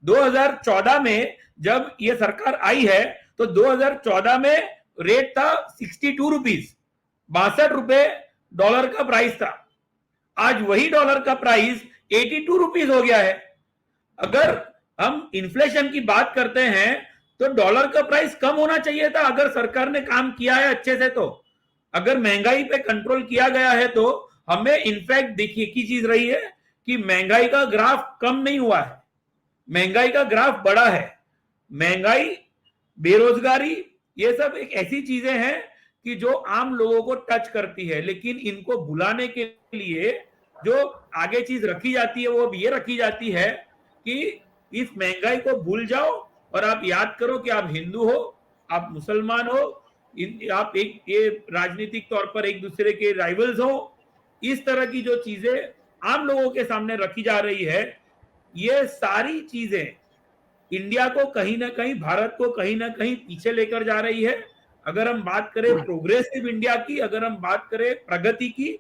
2014 में जब ये सरकार आई है तो 2014 में रेट था 62 रुपीज, 62 रुपए डॉलर का प्राइस था। आज वही डॉलर का प्राइस 82 रुपीज हो गया है। अगर हम इन्फ्लेशन की बात करते हैं तो डॉलर का प्राइस कम होना चाहिए था अगर सरकार ने काम किया है अच्छे से। तो अगर महंगाई पे कंट्रोल किया गया है तो हमें इनफैक्ट देखिए की चीज रही है कि महंगाई का ग्राफ कम नहीं हुआ है, महंगाई का ग्राफ बढ़ा है। महंगाई, बेरोजगारी, ये सब एक ऐसी चीजें हैं कि जो आम लोगों को टच करती है, लेकिन इनको भुलाने के लिए जो आगे चीज रखी जाती है वो अब ये रखी जाती है कि इस महंगाई को भूल जाओ और आप याद करो कि आप हिंदू हो, आप मुसलमान हो, आप एक ये राजनीतिक तौर पर एक दूसरे के राइवल्स हो। इस तरह की जो चीजें आम लोगों के सामने रखी जा रही है, ये सारी चीजें इंडिया को कहीं ना कहीं, भारत को कहीं ना कहीं पीछे लेकर जा रही है। अगर हम बात करें प्रोग्रेसिव इंडिया की, अगर हम बात करें प्रगति की,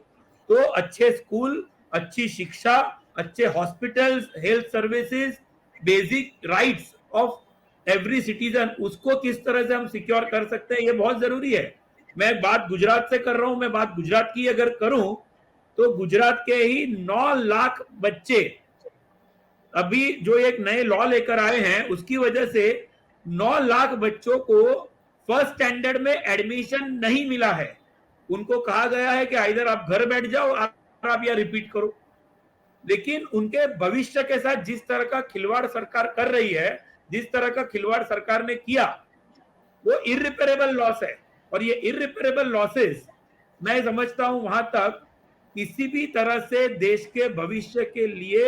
तो अच्छे स्कूल, अच्छी शिक्षा, अच्छे hospitals, health services, basic rights of every citizen, उसको किस तरह से हम सिक्योर कर सकते हैं, ये बहुत जरूरी है। मैं बात गुजरात से कर रहा हूं, मैं बात गुजरात की अगर करूं तो गुजरात के ही 9 लाख बच्चे अभी जो एक नए लॉ लेकर आए हैं उसकी वजह से 9 लाख बच्चों को फर्स्ट स्टैंडर्ड में एडमिशन नहीं मिला है। उनको कहा गया है कि इधर आप घर बैठ जाओ, आप या रिपीट करो। लेकिन उनके भविष्य के साथ जिस तरह का खिलवाड़ सरकार कर रही है, जिस तरह का खिलवाड़ सरकार ने किया, वो इररिपेरेबल लॉस है। और ये इररिपेरेबल लॉसेस मैं समझता हूं वहां तक किसी भी तरह से देश के भविष्य के लिए,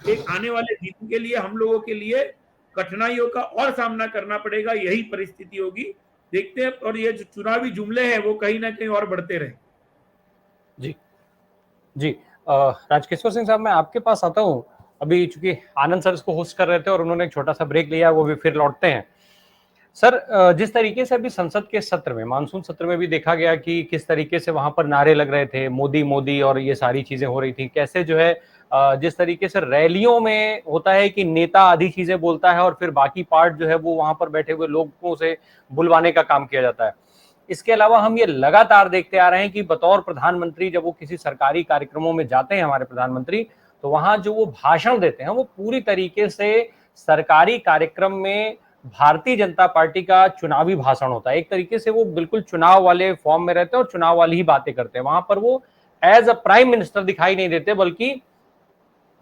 एक आने वाले दिन के लिए हम लोगों के लिए कठिनाइयों का और सामना करना पड़ेगा। यही परिस्थिति होगी, देखते हैं। और ये जो चुनावी जुमले हैं वो कहीं ना कहीं और बढ़ते रहे। जी जी, राजकिशोर सिंह साहब, मैं आपके पास आता हूँ। अभी चूंकि आनंद सर इसको होस्ट कर रहे थे और उन्होंने एक छोटा सा ब्रेक लिया, वो भी फिर लौटते हैं। सर, जिस तरीके से अभी संसद के सत्र में, मानसून सत्र में भी देखा गया कि किस तरीके से वहां पर नारे लग रहे थे, मोदी मोदी, और ये सारी चीजें हो रही थी, कैसे जो है जिस तरीके से रैलियों में होता है कि नेता आधी चीजें बोलता है और फिर बाकी पार्ट जो है वो वहां पर बैठे हुए लोगों से बुलवाने का काम किया जाता है। इसके अलावा हम ये लगातार देखते आ रहे हैं कि बतौर प्रधानमंत्री जब वो किसी सरकारी कार्यक्रमों में जाते हैं हमारे प्रधानमंत्री, तो वहां जो वो भाषण देते हैं वो पूरी तरीके से सरकारी कार्यक्रम में भारतीय जनता पार्टी का चुनावी भाषण होता है, एक तरीके से वो बिल्कुल चुनाव वाले फॉर्म में रहते हैं और चुनाव वाली ही बातें करते हैं। वहां पर वो एज अ प्राइम मिनिस्टर दिखाई नहीं देते, बल्कि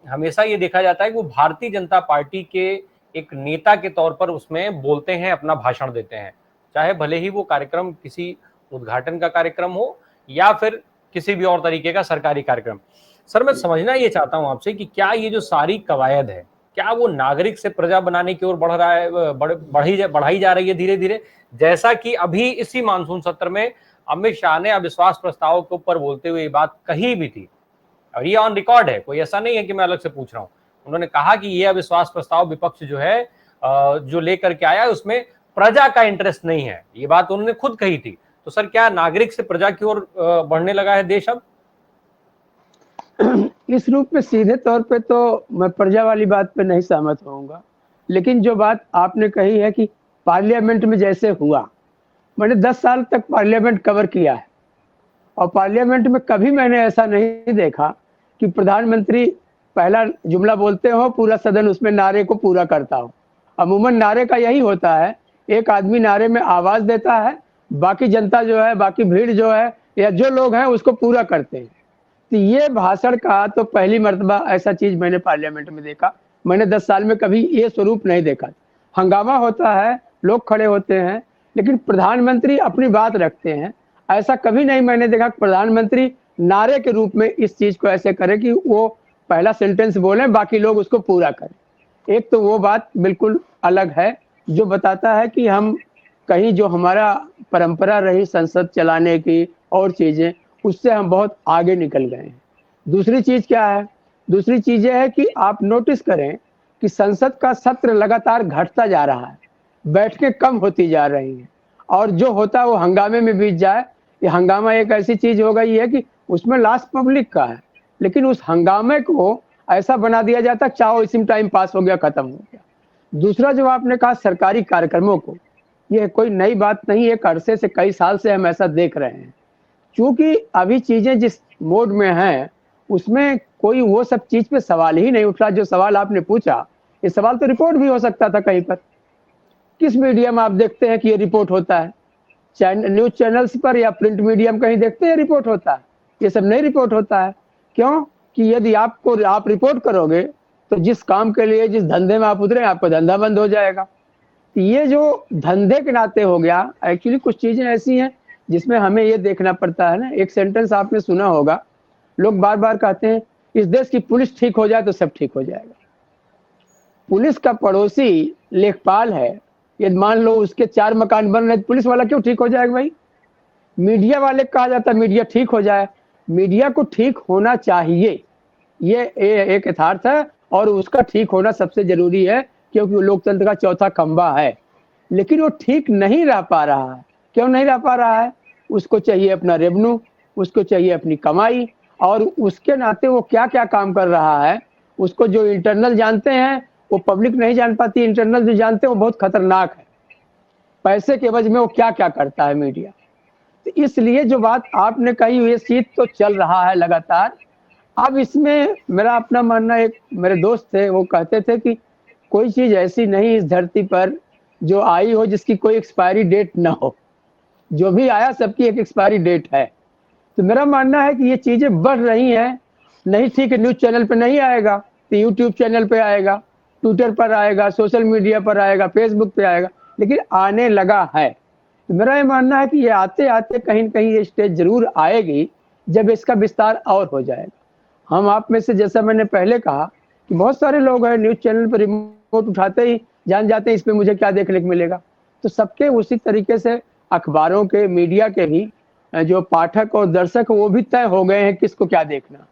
हमेशा ये देखा जाता है कि वो भारतीय जनता पार्टी के एक नेता के तौर पर उसमें बोलते हैं, अपना भाषण देते हैं, चाहे भले ही वो कार्यक्रम किसी उद्घाटन का कार्यक्रम हो या फिर किसी भी और तरीके का सरकारी कार्यक्रम। सर, मैं समझना ये चाहता हूं आपसे कि क्या ये जो सारी कवायद है, क्या वो नागरिक से प्रजा बनाने की ओर बढ़ रहा है, बढ़ाई जा रही है धीरे धीरे, जैसा कि अभी इसी मानसून सत्र में अमित शाह ने अविश्वास प्रस्ताव के ऊपर बोलते हुए ये बात कही भी थी, और ये ऑन रिकॉर्ड है, कोई ऐसा नहीं है कि मैं अलग से पूछ रहा हूं। उन्होंने कहा कि ये अविश्वास प्रस्ताव विपक्ष जो है जो लेकर के आया है उसमें प्रजा का इंटरेस्ट नहीं है, ये बात उन्होंने खुद कही थी। तो सर, क्या नागरिक से प्रजा की ओर बढ़ने लगा है देश अब? इस रूप में सीधे तौर पे तो मैं प्रजा वाली बात पे नहीं सहमत होऊंगा, लेकिन जो बात आपने कही है कि पार्लियामेंट में जैसे हुआ, मैंने 10 साल तक पार्लियामेंट कवर किया है और पार्लियामेंट में कभी मैंने ऐसा नहीं देखा कि प्रधानमंत्री पहला जुमला बोलते हो, पूरा सदन उसमें नारे को पूरा करता हो। अमूमन नारे का यही होता है, एक आदमी नारे में आवाज देता है, बाकी जनता जो है, बाकी भीड़ जो है या जो लोग हैं उसको पूरा करते हैं। तो ये भाषण का तो पहली मर्तबा ऐसा चीज मैंने पार्लियामेंट में देखा। मैंने 10 साल में कभी ये स्वरूप नहीं देखा। हंगामा होता है, लोग खड़े होते हैं, लेकिन प्रधानमंत्री अपनी बात रखते हैं। ऐसा कभी नहीं मैंने देखा प्रधानमंत्री नारे के रूप में इस चीज को ऐसे करे कि वो पहला सेंटेंस बोले, बाकी लोग उसको पूरा करें। एक तो वो बात बिल्कुल अलग है जो बताता है कि हम कहीं जो हमारा परंपरा रही संसद चलाने की और चीजें, उससे हम बहुत आगे निकल गए हैं। दूसरी चीज क्या है? दूसरी चीज ये है कि आप नोटिस करें कि संसद का सत्र लगातार घटता जा रहा है, बैठकें कम होती जा रही हैं, और जो होता है वो हंगामे में बीत जाए। ये हंगामा एक ऐसी चीज हो गई है कि उसमें लास्ट पब्लिक का है, लेकिन उस हंगामे को ऐसा बना दिया जाता चाहो इसी में टाइम पास हो गया, खत्म हो गया। दूसरा जो आपने कहा सरकारी कार्यक्रमों को, यह कोई नई बात नहीं, एक अरसे से कई साल से हम ऐसा देख रहे हैं। क्योंकि अभी चीजें जिस मोड में हैं उसमें कोई वो सब चीज पे सवाल ही नहीं उठ रहा। जो सवाल आपने पूछा, ये सवाल तो रिपोर्ट भी हो सकता था कहीं पर। किस मीडिया में आप देखते हैं कि ये रिपोर्ट होता है? न्यूज चैनल्स पर या प्रिंट मीडियम कहीं देखते हैं रिपोर्ट होता है? ये सब नहीं रिपोर्ट होता है। क्यों? कि यदि आप रिपोर्ट करोगे तो जिस काम के लिए, जिस धंधे में आप उतरे, आपका धंधा बंद हो जाएगा। ये जो धंधे के नाते हो गया। एक्चुअली कुछ चीजें ऐसी हैं जिसमें हमें ये देखना पड़ता है ना। एक सेंटेंस आपने सुना होगा, लोग बार बार कहते हैं इस देश की पुलिस ठीक हो जाए तो सब ठीक हो जाएगा। पुलिस का पड़ोसी लेखपाल है, यदि मान लो उसके 4 मकान बन रहे, पुलिस वाला क्यों ठीक हो जाएगा भाई? मीडिया वाले कहा जाता है मीडिया ठीक हो जाए। मीडिया को ठीक होना चाहिए, ये एक यथार्थ है, और उसका ठीक होना सबसे जरूरी है, क्योंकि वो लोकतंत्र का चौथा खंभा है। लेकिन वो ठीक नहीं रह पा रहा है। क्यों नहीं रह पा रहा है? उसको चाहिए अपना रेवेन्यू, उसको चाहिए अपनी कमाई, और उसके नाते वो क्या क्या काम कर रहा है, उसको जो इंटरनल जानते हैं वो पब्लिक नहीं जान पाती। इंटरनल जो जानते हैं वो बहुत खतरनाक है। पैसे के एवज में वो क्या क्या करता है मीडिया। तो इसलिए जो बात आपने कही, ये शीत तो चल रहा है लगातार। अब इसमें मेरा अपना मानना, एक मेरे दोस्त थे वो कहते थे कि कोई चीज ऐसी नहीं इस धरती पर जो आई हो जिसकी कोई एक्सपायरी डेट ना हो। जो भी आया सबकी एक एक्सपायरी डेट है। तो मेरा मानना है कि ये चीजें बढ़ रही हैं। नहीं ठीक है, न्यूज चैनल पे नहीं आएगा तो यूट्यूब चैनल पे आएगा, ट्विटर पर आएगा, सोशल मीडिया पर आएगा, फेसबुक पे आएगा, लेकिन आने लगा है। तो मेरा ये मानना है कि ये आते आते कहीं न कहीं ये स्टेज जरूर आएगी जब इसका विस्तार और हो जाएगा। हम आप में से, जैसा मैंने पहले कहा, कि बहुत सारे लोग हैं न्यूज चैनल पर रिमोट उठाते ही जान जाते हैं इस पे मुझे क्या देखने को मिलेगा। तो सबके उसी तरीके से अखबारों के, मीडिया के भी जो पाठक और दर्शक वो भी तय हो गए हैं किसको क्या देखना।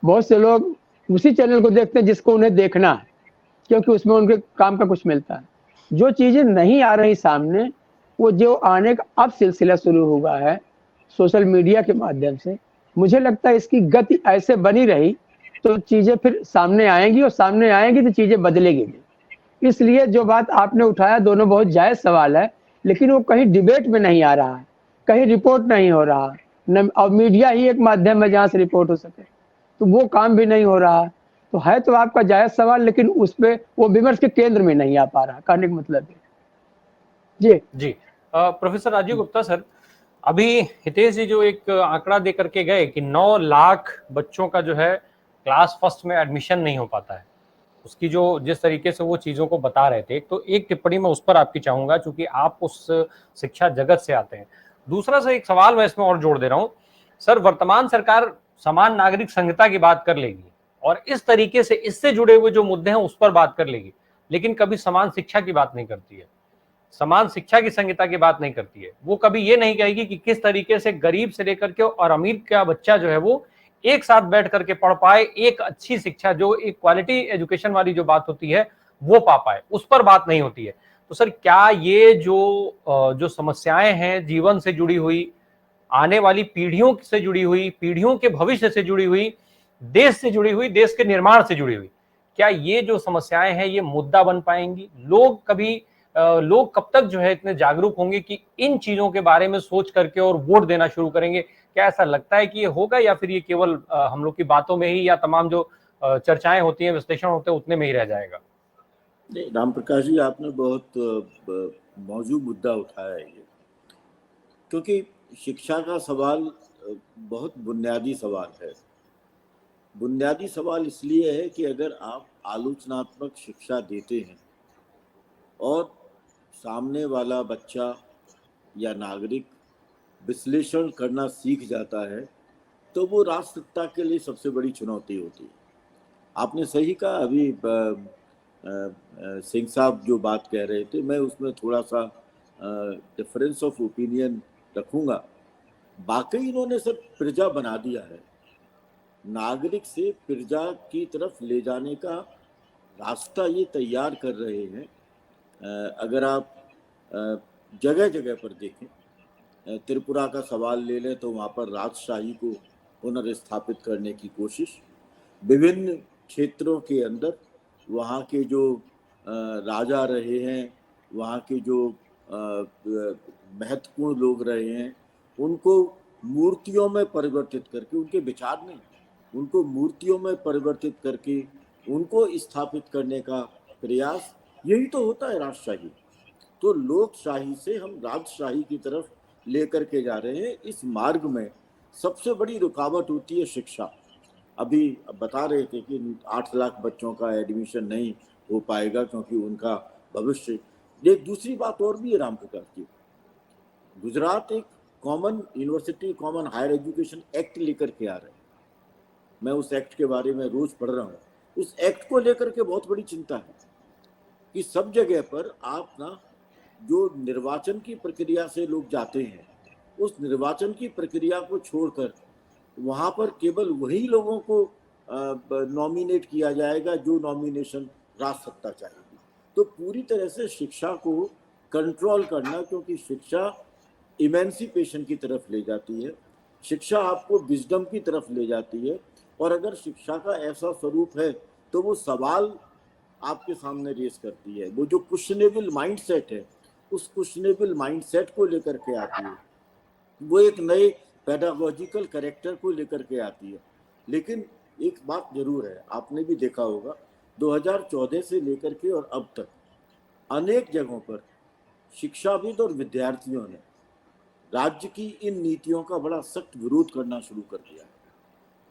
बहुत से लोग उसी चैनल को देखते हैं जिसको उन्हें देखना है, क्योंकि उसमें उनके काम का कुछ मिलता है। जो चीजें नहीं आ रही सामने, वो जो आने का अब सिलसिला शुरू हुआ है सोशल मीडिया के माध्यम से, मुझे लगता है इसकी गति ऐसे बनी रही तो चीजें फिर सामने आएंगी, और सामने आएंगी तो चीजें बदलेगी भी। इसलिए जो बात आपने उठाया, दोनों बहुत जायज सवाल है, लेकिन वो कहीं डिबेट में नहीं आ रहा है, कहीं रिपोर्ट नहीं हो रहा न, और मीडिया ही एक माध्यम है जहां से रिपोर्ट हो सके, तो वो काम भी नहीं हो रहा। तो है तो आपका जायज सवाल, लेकिन उस पर वो विमर्श के केंद्र में नहीं आ पा रहा, कहने का मतलब है। जी जी प्रोफेसर राजीव गुप्ता सर, अभी हितेश जी जो एक आंकड़ा दे करके गए कि 9 लाख बच्चों का जो है क्लास फर्स्ट में एडमिशन नहीं हो पाता है, उसकी जो जिस तरीके से वो चीज़ों को बता रहे थे, तो एक टिप्पणी मैं उस पर आपकी चाहूँगा चूँकि आप उस शिक्षा जगत से आते हैं। दूसरा सर एक सवाल मैं इसमें और जोड़ दे रहा हूँ, सर वर्तमान सरकार समान नागरिक संहिता की बात कर लेगी और इस तरीके से इससे जुड़े हुए जो मुद्दे हैं उस पर बात कर लेगी, लेकिन कभी समान शिक्षा की बात नहीं करती है, समान शिक्षा की संहिता की बात नहीं करती है। वो कभी ये नहीं कहेगी कि किस तरीके से गरीब से लेकर के और अमीर का बच्चा जो है वो एक साथ बैठ करके पढ़ पाए, एक अच्छी शिक्षा जो एक क्वालिटी एजुकेशन वाली जो बात होती है वो पा पाए, उस पर बात नहीं होती है। तो सर क्या ये जो समस्याएं हैं जीवन से जुड़ी हुई, आने वाली पीढ़ियों से जुड़ी हुई, पीढ़ियों के भविष्य से जुड़ी हुई, देश से जुड़ी हुई, देश के निर्माण से जुड़ी हुई, क्या ये जो समस्याएं हैं ये मुद्दा बन पाएंगी? लोग कब तक जो है इतने जागरूक होंगे कि इन चीजों के बारे में सोच करके और वोट देना शुरू करेंगे? क्या ऐसा लगता है कि ये होगा या फिर ये केवल हम लोग की बातों में ही या तमाम जो चर्चाएं होती हैं, विश्लेषण होते हैं उतने में ही रह जाएगा? नहीं, राम प्रकाश जी, आपने बहुत मौजूद मुद्दा उठाया है ये, क्योंकि शिक्षा का सवाल बहुत बुनियादी सवाल है। बुनियादी सवाल इसलिए है कि अगर आप आलोचनात्मक शिक्षा देते हैं और सामने वाला बच्चा या नागरिक विश्लेषण करना सीख जाता है, तो वो राष्ट्रसत्ता के लिए सबसे बड़ी चुनौती होती है। आपने सही कहा, अभी सिंह साहब जो बात कह रहे थे, मैं उसमें थोड़ा सा डिफरेंस ऑफ ओपिनियन रखूंगा। वाकई इन्होंने सब प्रजा बना दिया है, नागरिक से प्रजा की तरफ ले जाने का रास्ता ये तैयार कर रहे हैं। अगर आप जगह जगह पर देखें, त्रिपुरा का सवाल ले लें तो वहाँ पर राजशाही को पुनर्स्थापित करने की कोशिश, विभिन्न क्षेत्रों के अंदर वहाँ के जो राजा रहे हैं, वहाँ के जो महत्वपूर्ण लोग रहे हैं, उनको मूर्तियों में परिवर्तित करके, उनके विचार नहीं, उनको मूर्तियों में परिवर्तित करके उनको स्थापित करने का प्रयास, यही तो होता है राजशाही। तो लोकशाही से हम राजशाही की तरफ लेकर के जा रहे हैं। इस मार्ग में सबसे बड़ी रुकावट होती है शिक्षा। अभी बता रहे थे कि 8 लाख बच्चों का एडमिशन नहीं हो पाएगा क्योंकि उनका भविष्य। एक दूसरी बात और भी है राम प्रकाश जी, गुजरात एक common university common higher education act लेकर के आ रहे हैं। मैं उस एक्ट के बारे में रोज पढ़ रहा हूँ। उस एक्ट को लेकर के बहुत बड़ी चिंता है कि सब जगह पर आप ना, जो निर्वाचन की प्रक्रिया से लोग जाते हैं, उस निर्वाचन की प्रक्रिया को छोड़कर वहाँ पर केवल वही लोगों को नॉमिनेट किया जाएगा जो नॉमिनेशन राजसत्ता चाहेगी। तो पूरी तरह से शिक्षा को कंट्रोल करना, क्योंकि शिक्षा इमेंसिपेशन की तरफ ले जाती है, शिक्षा आपको विजडम की तरफ ले जाती है। और अगर शिक्षा का ऐसा स्वरूप है तो वो सवाल आपके सामने रेस करती है। वो जो क्वेश्चनेबल माइंडसेट है, उस क्वेश्चनेबल माइंडसेट को लेकर के आती है, वो एक नए पेडागोजिकल कैरेक्टर को लेकर के आती है। लेकिन एक बात जरूर है, आपने भी देखा होगा 2014 से लेकर के और अब तक अनेक जगहों पर शिक्षाविद और विद्यार्थियों ने राज्य की इन नीतियों का बड़ा सख्त विरोध करना शुरू कर दिया है।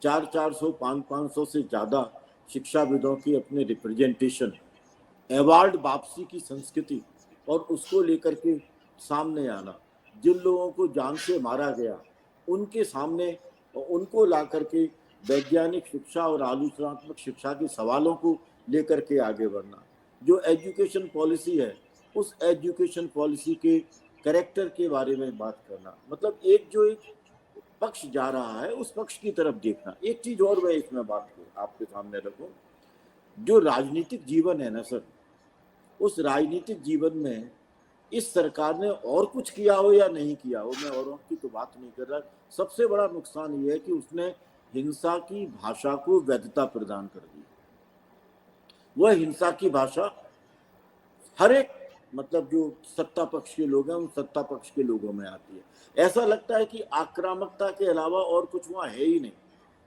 400, 500 से ज्यादा शिक्षाविदों की अपने रिप्रेजेंटेशन, अवार्ड वापसी की संस्कृति और उसको लेकर के सामने आना, जिन लोगों को जान से मारा गया उनके सामने उनको ला करके वैज्ञानिक शिक्षा और आलोचनात्मक शिक्षा के सवालों को लेकर के आगे बढ़ना, जो एजुकेशन पॉलिसी है उस एजुकेशन पॉलिसी के कैरेक्टर के बारे में बात करना, मतलब एक पक्ष जा रहा है उस पक्ष की तरफ देखना। एक चीज और मैं इसमें बात करूं, आपके सामने रखूं, जो राजनीतिक जीवन है ना सर, उस राजनीतिक जीवन में इस सरकार ने और कुछ किया हो या नहीं किया हो, मैं औरों की तो बात नहीं कर रहा, सबसे बड़ा नुकसान ये है कि उसने हिंसा की भाषा को वैधता प्रदान कर दी। वह हिंसा की भाषा हर एक, मतलब जो सत्ता पक्ष के लोग हैं उन सत्ता पक्ष के लोगों में आती है। ऐसा लगता है कि आक्रामकता के अलावा और कुछ वहां है ही नहीं।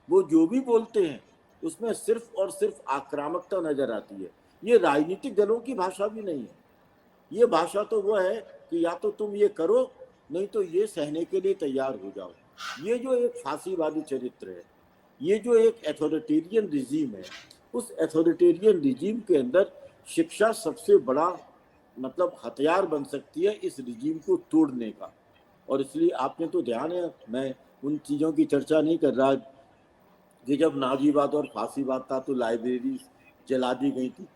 वो जो भी बोलते हैं उसमें सिर्फ और सिर्फ आक्रामकता नजर आती है। ये राजनीतिक दलों की भाषा भी नहीं है, ये भाषा तो वो है कि या तो तुम ये करो, नहीं तो ये सहने के लिए तैयार हो जाओ। ये जो एक फांसीवादी चरित्र है, ये जो एक अथॉरिटेरियन रिजीम है, उस अथॉरिटेरियन रिजीम के अंदर शिक्षा सबसे बड़ा मतलब हथियार बन सकती है इस रिजीम को तोड़ने का। और इसलिए आपने तो ध्यान है, मैं उन चीज़ों की चर्चा नहीं कर रहा कि जब नाजीवाद और फांसीवाद था तो लाइब्रेरी जला दी गई थी।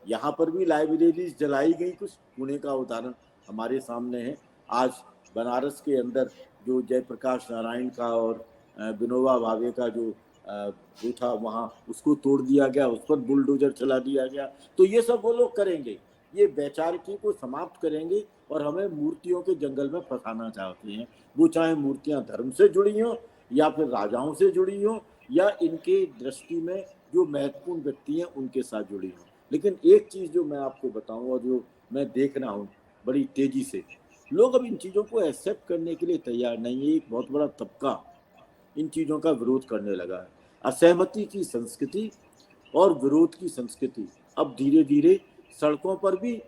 यहाँ पर भी लाइब्रेरीज जलाई गई। कुछ पुणे का उदाहरण हमारे सामने है। आज बनारस के अंदर जो जयप्रकाश नारायण का और विनोबा भावे का जो वो था, वहाँ उसको तोड़ दिया गया, उस पर बुलडोजर चला दिया गया। तो ये सब वो लोग करेंगे, ये वैचारिकी को समाप्त करेंगे और हमें मूर्तियों के जंगल में फंसाना चाहते हैं। वो चाहे मूर्तियाँ धर्म से जुड़ी हों या फिर राजाओं से जुड़ी हों या इनके दृष्टि में जो महत्वपूर्ण व्यक्ति हैं उनके साथ जुड़ी हों। लेकिन एक चीज़ जो मैं आपको बताऊं और जो मैं देख रहा हूँ बड़ी तेजी से, लोग अब इन चीज़ों को एक्सेप्ट करने के लिए तैयार नहीं है। एक बहुत बड़ा तबका इन चीज़ों का विरोध करने लगा है। असहमति की संस्कृति और विरोध की संस्कृति अब धीरे धीरे सड़कों पर भी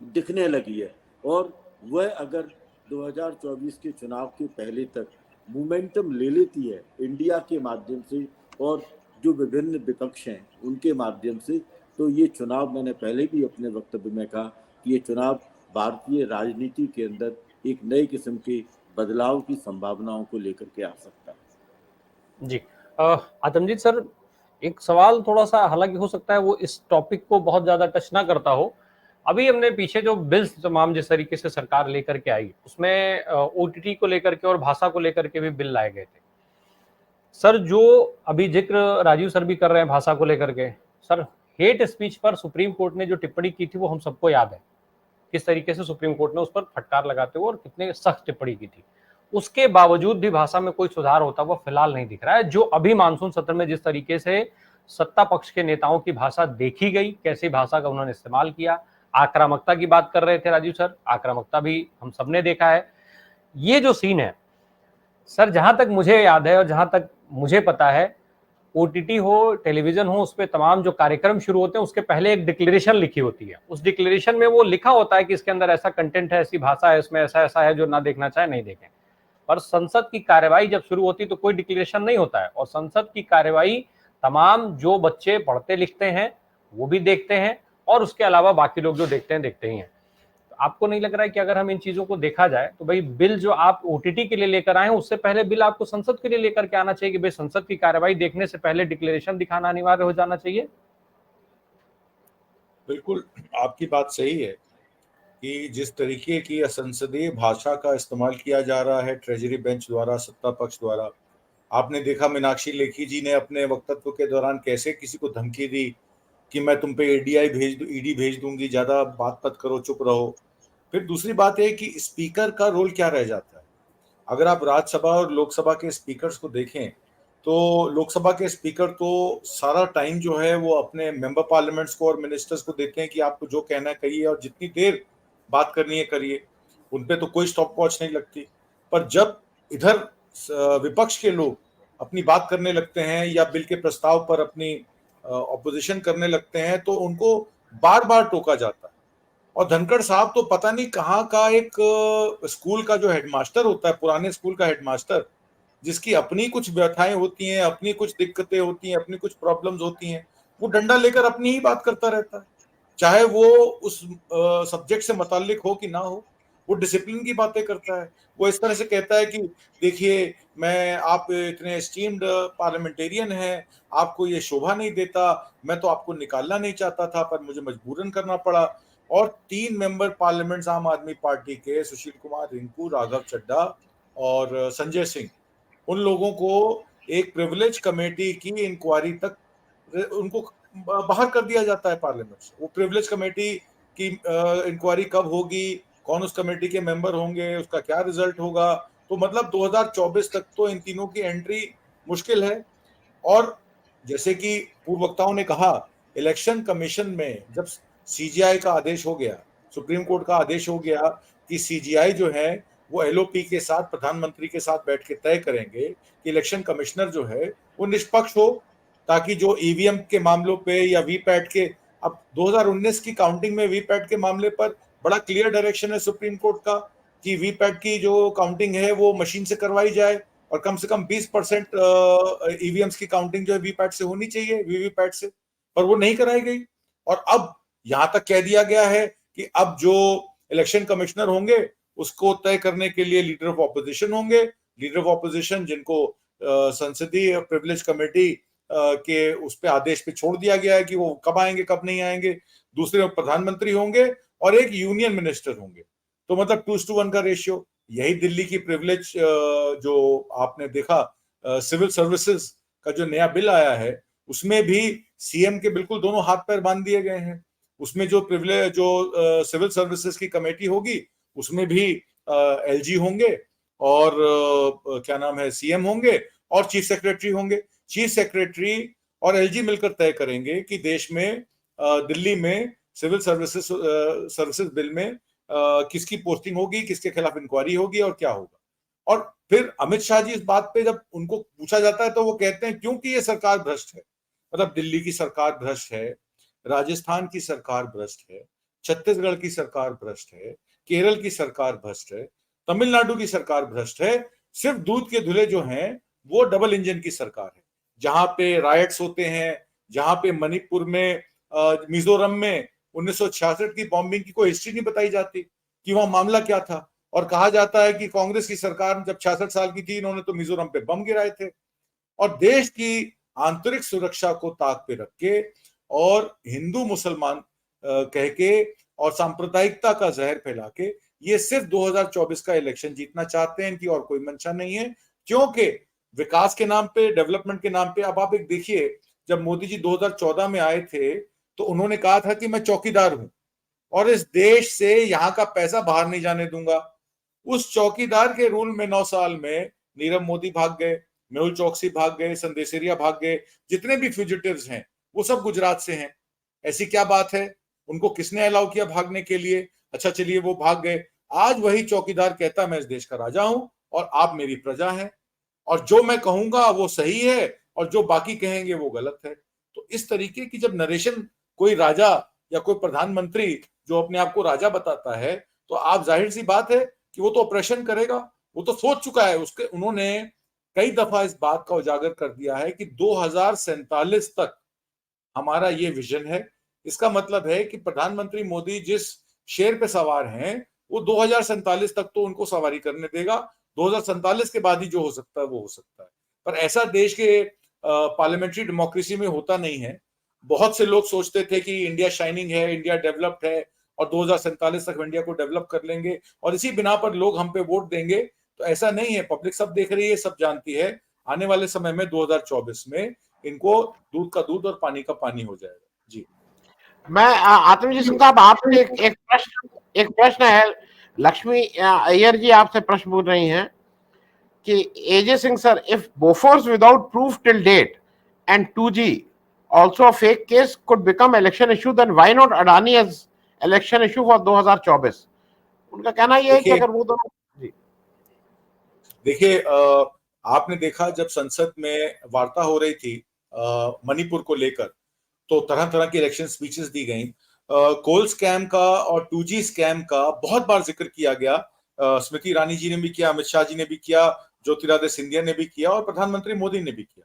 दिखने लगी है। और वह अगर 2024 के चुनाव के पहले तक मोमेंटम ले लेती है इंडिया के माध्यम से और जो विभिन्न विपक्ष हैं उनके माध्यम से, तो ये चुनाव, मैंने पहले भी अपने वक्तव्य में कहा कि ये चुनाव भारतीय राजनीति के अंदर एक नए किस्म के बदलाव की संभावनाओं को लेकर के आ सकता है। जी आतमजीत सर, एक सवाल थोड़ा सा, हालांकि हो सकता है वो इस टॉपिक को बहुत ज्यादा टच ना करता हो। अभी हमने पीछे जो बिल्स तमाम जिस तरीके से सरकार लेकर के आई, उसमें ओटीटी को लेकर के और भाषा को लेकर के भी बिल लाए गए थे। सर, जो अभी जिक्र राजीव सर भी कर रहे हैं भाषा को लेकर के, सर हेट स्पीच पर सुप्रीम कोर्ट ने जो टिप्पणी की थी वो हम सबको याद है, किस तरीके से सुप्रीम कोर्ट ने उस पर फटकार लगाते हुए और कितने सख्त टिप्पणी की थी। उसके बावजूद भी भाषा में कोई सुधार होता हुआ फिलहाल नहीं दिख रहा है। जो अभी मानसून सत्र में जिस तरीके से सत्ता पक्ष के नेताओं की भाषा देखी गई, कैसी भाषा का उन्होंने इस्तेमाल किया, आक्रामकता की बात कर रहे थे राजीव सर, आक्रामकता भी हम सबने देखा है। ये जो सीन है सर, जहां तक मुझे याद है और जहां तक मुझे पता है, ओटीटी हो, टेलीविजन हो, उस पर तमाम जो कार्यक्रम शुरू होते हैं उसके पहले एक डिक्लेरेशन लिखी होती है। उस डिक्लेरेशन में वो लिखा होता है कि इसके अंदर ऐसा कंटेंट है, ऐसी भाषा है, इसमें ऐसा ऐसा है, जो ना देखना चाहे नहीं देखें। पर संसद की कार्यवाही जब शुरू होती तो कोई डिक्लेरेशन नहीं होता है, और संसद की कार्यवाही तमाम जो बच्चे पढ़ते लिखते हैं वो भी देखते हैं, और उसके अलावा बाकी लोग जो देखते हैं देखते ही हैं। तो आपको नहीं लग रहा है कि अगर हम इन चीजों को देखा जाए तो भाई बिल जो आप ओटीटी के लिए लेकर आए हैं, उससे पहले बिल आपको संसद के लिए लेकर के आना चाहिए कि भाई संसद की कार्यवाही देखने से पहले डिक्लेरेशन दिखाना अनिवार्य हो जाना चाहिए? बिल्कुल, आपकी बात सही है कि जिस तरीके की असंसदीय भाषा का इस्तेमाल किया जा रहा है ट्रेजरी बेंच द्वारा, सत्ता पक्ष द्वारा। आपने देखा मीनाक्षी लेखी जी ने अपने वक्तव्य के दौरान कैसे किसी को धमकी दी कि मैं तुम पे ईडी भेज दूंगी, ज्यादा बात मत करो, चुप रहो। फिर दूसरी बात है कि स्पीकर का रोल क्या रह जाता है। अगर आप राज्यसभा और लोकसभा के स्पीकर्स को देखें तो लोकसभा के स्पीकर तो सारा टाइम जो है वो अपने मेंबर पार्लियामेंट्स को और मिनिस्टर्स को देते हैं कि आपको जो कहना है कहिए और जितनी देर बात करनी है करिए, उन पे तो कोई स्टॉप वॉच नहीं लगती। पर जब इधर विपक्ष के लोग अपनी बात करने लगते हैं या बिल के प्रस्ताव पर अपनी ऑपोजिशन करने लगते हैं तो उनको बार बार टोका जाता है। और धनखड़ साहब तो पता नहीं कहाँ का एक स्कूल का जो हेडमास्टर होता है, पुराने स्कूल का हेडमास्टर, जिसकी अपनी कुछ व्यथाएं होती हैं, अपनी कुछ दिक्कतें होती हैं, अपनी कुछ प्रॉब्लम्स होती हैं, वो डंडा लेकर अपनी ही बात करता रहता है, चाहे वो उस सब्जेक्ट से मुताल्लिक हो कि ना हो। वो डिसिप्लिन की बातें करता है। वो इस तरह से कहता है कि देखिए, मैं, आप इतने एस्टीम्ड पार्लियामेंटेरियन हैं, आपको ये शोभा नहीं देता, मैं तो आपको निकालना नहीं चाहता था पर मुझे मजबूरन करना पड़ा। और 3 मेंबर पार्लियामेंट आम आदमी पार्टी के, सुशील कुमार रिंकू, राघव चड्ढा और संजय सिंह, उन लोगों को एक प्रिविलेज कमेटी की इंक्वायरी तक उनको बाहर कर दिया जाता है पार्लियामेंट से। वो प्रिविलेज कमेटी की इंक्वायरी कब होगी, कौन उस कमेटी के मेंबर होंगे, उसका क्या रिजल्ट होगा, तो मतलब 2024 तक तो इन तीनों की एंट्री मुश्किल है। और जैसे कि पूर्व वक्ताओं ने कहा, इलेक्शन कमीशन में जब सीजीआई का आदेश हो गया, सुप्रीम कोर्ट का आदेश हो गया कि सीजीआई जो है वो एलओपी के साथ, प्रधानमंत्री के साथ बैठ के तय करेंगे कि इलेक्शन कमिश्नर जो है वो निष्पक्ष हो, ताकि जो ईवीएम के मामलों पे या वीपैट के, अब 2019 की काउंटिंग में वीपैट के मामले पर बड़ा क्लियर डायरेक्शन है सुप्रीम कोर्ट का कि वीपैट की जो काउंटिंग है वो मशीन से करवाई जाए और कम से कम 20% ईवीएम्स की काउंटिंग जो है वीपैट से होनी चाहिए, वीवीपैट से, पर वो नहीं कराई गई। और अब यहां तक कह दिया गया है कि अब जो इलेक्शन कमिश्नर होंगे उसको तय करने के लिए लीडर ऑफ ऑपोजिशन होंगे। लीडर ऑफ ऑपोजिशन जिनको संसदीय प्रिविलेज कमेटी के उस पे आदेश पे छोड़ दिया गया है कि वो कब आएंगे कब नहीं आएंगे। दूसरे प्रधानमंत्री होंगे और एक यूनियन मिनिस्टर होंगे। तो मतलब 2:1 का रेशियो। यही दिल्ली की प्रिविलेज जो आपने देखा सिविल सर्विसेज का जो नया बिल आया है उसमें भी सीएम के बिल्कुल दोनों हाथ पैर बांध दिए गए हैं। उसमें जो प्रिविलेज जो सिविल सर्विसेज की कमेटी होगी उसमें भी एलजी होंगे और क्या नाम है सीएम होंगे और चीफ सेक्रेटरी होंगे। चीफ सेक्रेटरी और एलजी मिलकर तय करेंगे कि देश में दिल्ली में सिविल सर्विसेज बिल में किसकी पोस्टिंग होगी, किसके खिलाफ इंक्वायरी होगी और क्या होगा। और फिर अमित शाह जी इस बात पे जब उनको पूछा जाता है तो वो कहते हैं क्योंकि ये सरकार भ्रष्ट है। मतलब दिल्ली की सरकार भ्रष्ट है, राजस्थान की सरकार भ्रष्ट है, छत्तीसगढ़ की सरकार भ्रष्ट है, केरल की सरकार भ्रष्ट है, तमिलनाडु की सरकार भ्रष्ट है। सिर्फ दूध के धुले जो हैं वो डबल इंजन की सरकार है। जहां पे राइट्स होते हैं, जहां पे मणिपुर में मिजोरम में 1966 की बॉम्बिंग की कोई हिस्ट्री नहीं बताई जाती कि वहां मामला क्या था। और कहा जाता है कि कांग्रेस की सरकार जब 66 साल की थी इन्होंने तो मिजोरम पे बम गिराए थे। और देश की आंतरिक सुरक्षा को ताक पे रख के और हिंदू मुसलमान कह के और सांप्रदायिकता का जहर फैला के ये सिर्फ 2024 का इलेक्शन जीतना चाहते हैं। इनकी और कोई मंशा नहीं है, क्योंकि विकास के नाम पे, डेवलपमेंट के नाम पे अब आप एक देखिए, जब मोदी जी 2014 में आए थे तो उन्होंने कहा था कि मैं चौकीदार हूं और इस देश से यहां का पैसा बाहर नहीं जाने दूंगा। उस चौकीदार के रूल में 9 साल में नीरव मोदी भाग गए, मेहुल चौकसी भाग गए, संदेशरिया भाग गए, जितने भी फ्यूजिटिव्स हैं वो सब गुजरात से हैं। ऐसी क्या बात है, उनको किसने अलाउ किया भागने के लिए? अच्छा चलिए वो भाग गए। आज वही चौकीदार कहता मैं इस देश का राजा हूं और आप मेरी प्रजा हैं और जो मैं कहूंगा वो सही है और जो बाकी कहेंगे वो गलत है। तो इस तरीके की जब नरेशन कोई राजा या कोई प्रधानमंत्री जो अपने आप को राजा बताता है तो आप जाहिर सी बात है कि वो तो ऑपरेशन करेगा। वो तो सोच चुका है, उसके उन्होंने कई दफा इस बात का उजागर कर दिया है कि 2047 तक हमारा ये विजन है। इसका मतलब है कि प्रधानमंत्री मोदी जिस शेर पे सवार हैं वो 2047 तक तो उनको सवारी करने देगा। 2047 के बाद ही जो हो सकता है वो हो सकता है। पर ऐसा देश के पार्लियामेंट्री डेमोक्रेसी में होता नहीं है। बहुत से लोग सोचते थे कि इंडिया शाइनिंग है, इंडिया डेवलप्ड है और 2047 तक इंडिया को डेवलप कर लेंगे और इसी बिना पर लोग हम पे वोट देंगे। तो ऐसा नहीं है, पब्लिक सब देख रही है, सब जानती है। आने वाले समय में 2024 में इनको दूध का दूध और पानी का पानी हो जाएगा। जी मैं आत्मजीत सिंह साहब आपसे एक प्रश्न है। लक्ष्मी अय्यर जी आपसे प्रश्न पूछ रही हैं कि AJ Singh sir, if Bofors without proof till date and 2G also a fake case could become election issue, then why not Adani as election issue for 2024? उनका कहना यह है कि अगर वो दोनों देखिए आपने देखा जब संसद में वार्ता हो रही थी मणिपुर को लेकर तो तरह तरह की इलेक्शन स्पीचेस दी गई। कोल स्कैम का और 2G स्कैम का बहुत बार जिक्र किया गया। स्मृति ईरानी जी ने भी किया, अमित शाह जी ने भी किया, ज्योतिरादित्य सिंधिया ने भी किया और प्रधानमंत्री मोदी ने भी किया।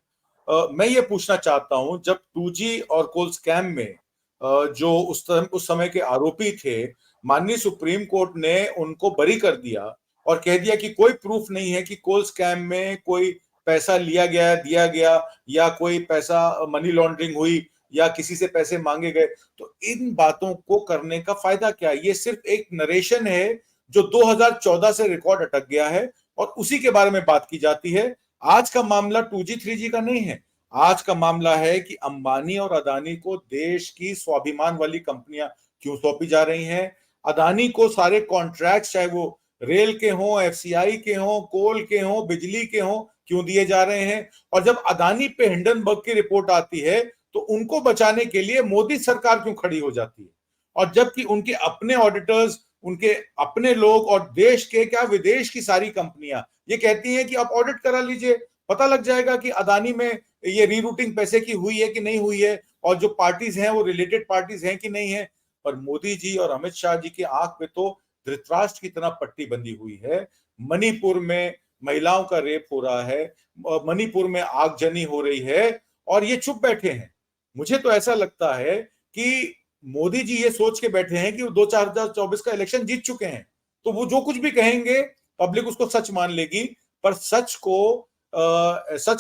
मैं ये पूछना चाहता हूं, जब 2G और कोल स्कैम में जो उस समय के आरोपी थे, माननीय सुप्रीम कोर्ट ने उनको बरी कर दिया और कह दिया कि कोई प्रूफ नहीं है कि कोल स्कैम में कोई पैसा लिया गया, दिया गया या कोई पैसा मनी लॉन्ड्रिंग हुई या किसी से पैसे मांगे गए, तो इन बातों को करने का फायदा क्या? ये सिर्फ एक नरेशन है जो 2014 से रिकॉर्ड अटक गया है और उसी के बारे में बात की जाती है। आज का मामला 2G 3G का नहीं है। आज का मामला है कि अंबानी और अदानी को देश की स्वाभिमान वाली कंपनियां क्यों सौंपी जा रही हैं। अदानी को सारे कॉन्ट्रैक्ट, चाहे वो रेल के हों, एफसीआई के हों, कोल के हों, बिजली के हों, क्यों दिए जा रहे हैं। और जब अदानी पे हिंडनबर्ग की रिपोर्ट आती है तो उनको बचाने के लिए मोदी सरकार क्यों खड़ी हो जाती है। और जबकि उनके अपने ऑडिटर्स, उनके अपने लोग और देश के क्या विदेश की सारी कंपनियां ये कहती हैं कि आप ऑडिट करा लीजिए, पता लग जाएगा कि अदानी में ये रीरूटिंग पैसे की हुई है कि नहीं हुई है और जो पार्टीज हैं वो रिलेटेड पार्टीज हैं कि नहीं है। पर मोदी जी और अमित शाह जी की आंख में तो धृतराष्ट्र की तरह पट्टी बंधी हुई है। मणिपुर में महिलाओं का रेप हो रहा है, मणिपुर में आगजनी हो रही है और ये चुप बैठे हैं। मुझे तो ऐसा लगता है कि मोदी जी ये सोच के बैठे हैं कि वो 2024 का इलेक्शन जीत चुके हैं, तो वो जो कुछ भी कहेंगे पब्लिक उसको सच मान लेगी। पर सच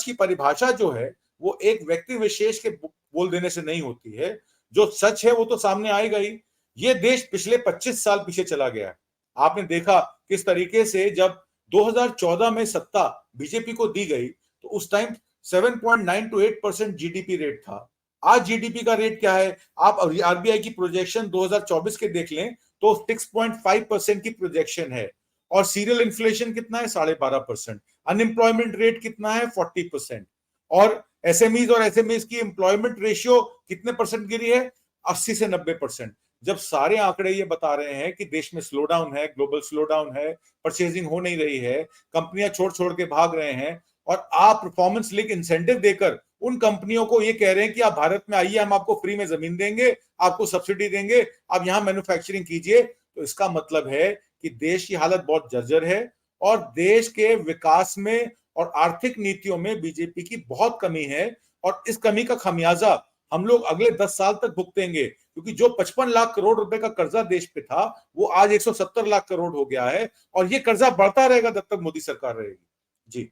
की परिभाषा जो है वो एक व्यक्ति विशेष के बोल देने से नहीं होती है। जो सच है वो तो सामने आएगा ही। ये देश पिछले 25 साल पीछे चला गया है। आपने देखा किस तरीके से जब 2014 में सत्ता बीजेपी को दी गई तो उस टाइम 7.9 to 8% जीडीपी रेट था। आज जीडीपी का रेट क्या है? आप आरबीआई की प्रोजेक्शन 2024 के देख लें तो 6.5% की प्रोजेक्शन है और सीरियल इन्फ्लेशन कितना है? 12.5%। अनएम्प्लॉयमेंट रेट कितना है? 40%। और एसएमईज की एम्प्लॉयमेंट रेशियो कितने परसेंट गिरी है? 80 से 90%। जब सारे आंकड़े ये बता रहे हैं कि देश में स्लो डाउन है, ग्लोबल स्लो डाउन है, परचेजिंग हो नहीं रही है, कंपनियां छोड़ के भाग रहे हैं और आप परफॉर्मेंस लिंक इंसेंटिव देकर उन कंपनियों को ये कह रहे हैं कि आप भारत में आइए, हम आपको फ्री में जमीन देंगे, आपको सब्सिडी देंगे, आप यहां मैन्युफैक्चरिंग कीजिए, तो इसका मतलब है कि देश की हालत बहुत जर्जर है और देश के विकास में और आर्थिक नीतियों में बीजेपी की बहुत कमी है और इस कमी का खमियाजा हम लोग अगले 10 साल तक भुगतेंगे, क्योंकि जो 55 लाख करोड़ रुपए का कर्जा देश पे था वो आज 170 लाख करोड़ हो गया है और ये कर्जा बढ़ता रहेगा जब तक मोदी सरकार रहेगी। जी।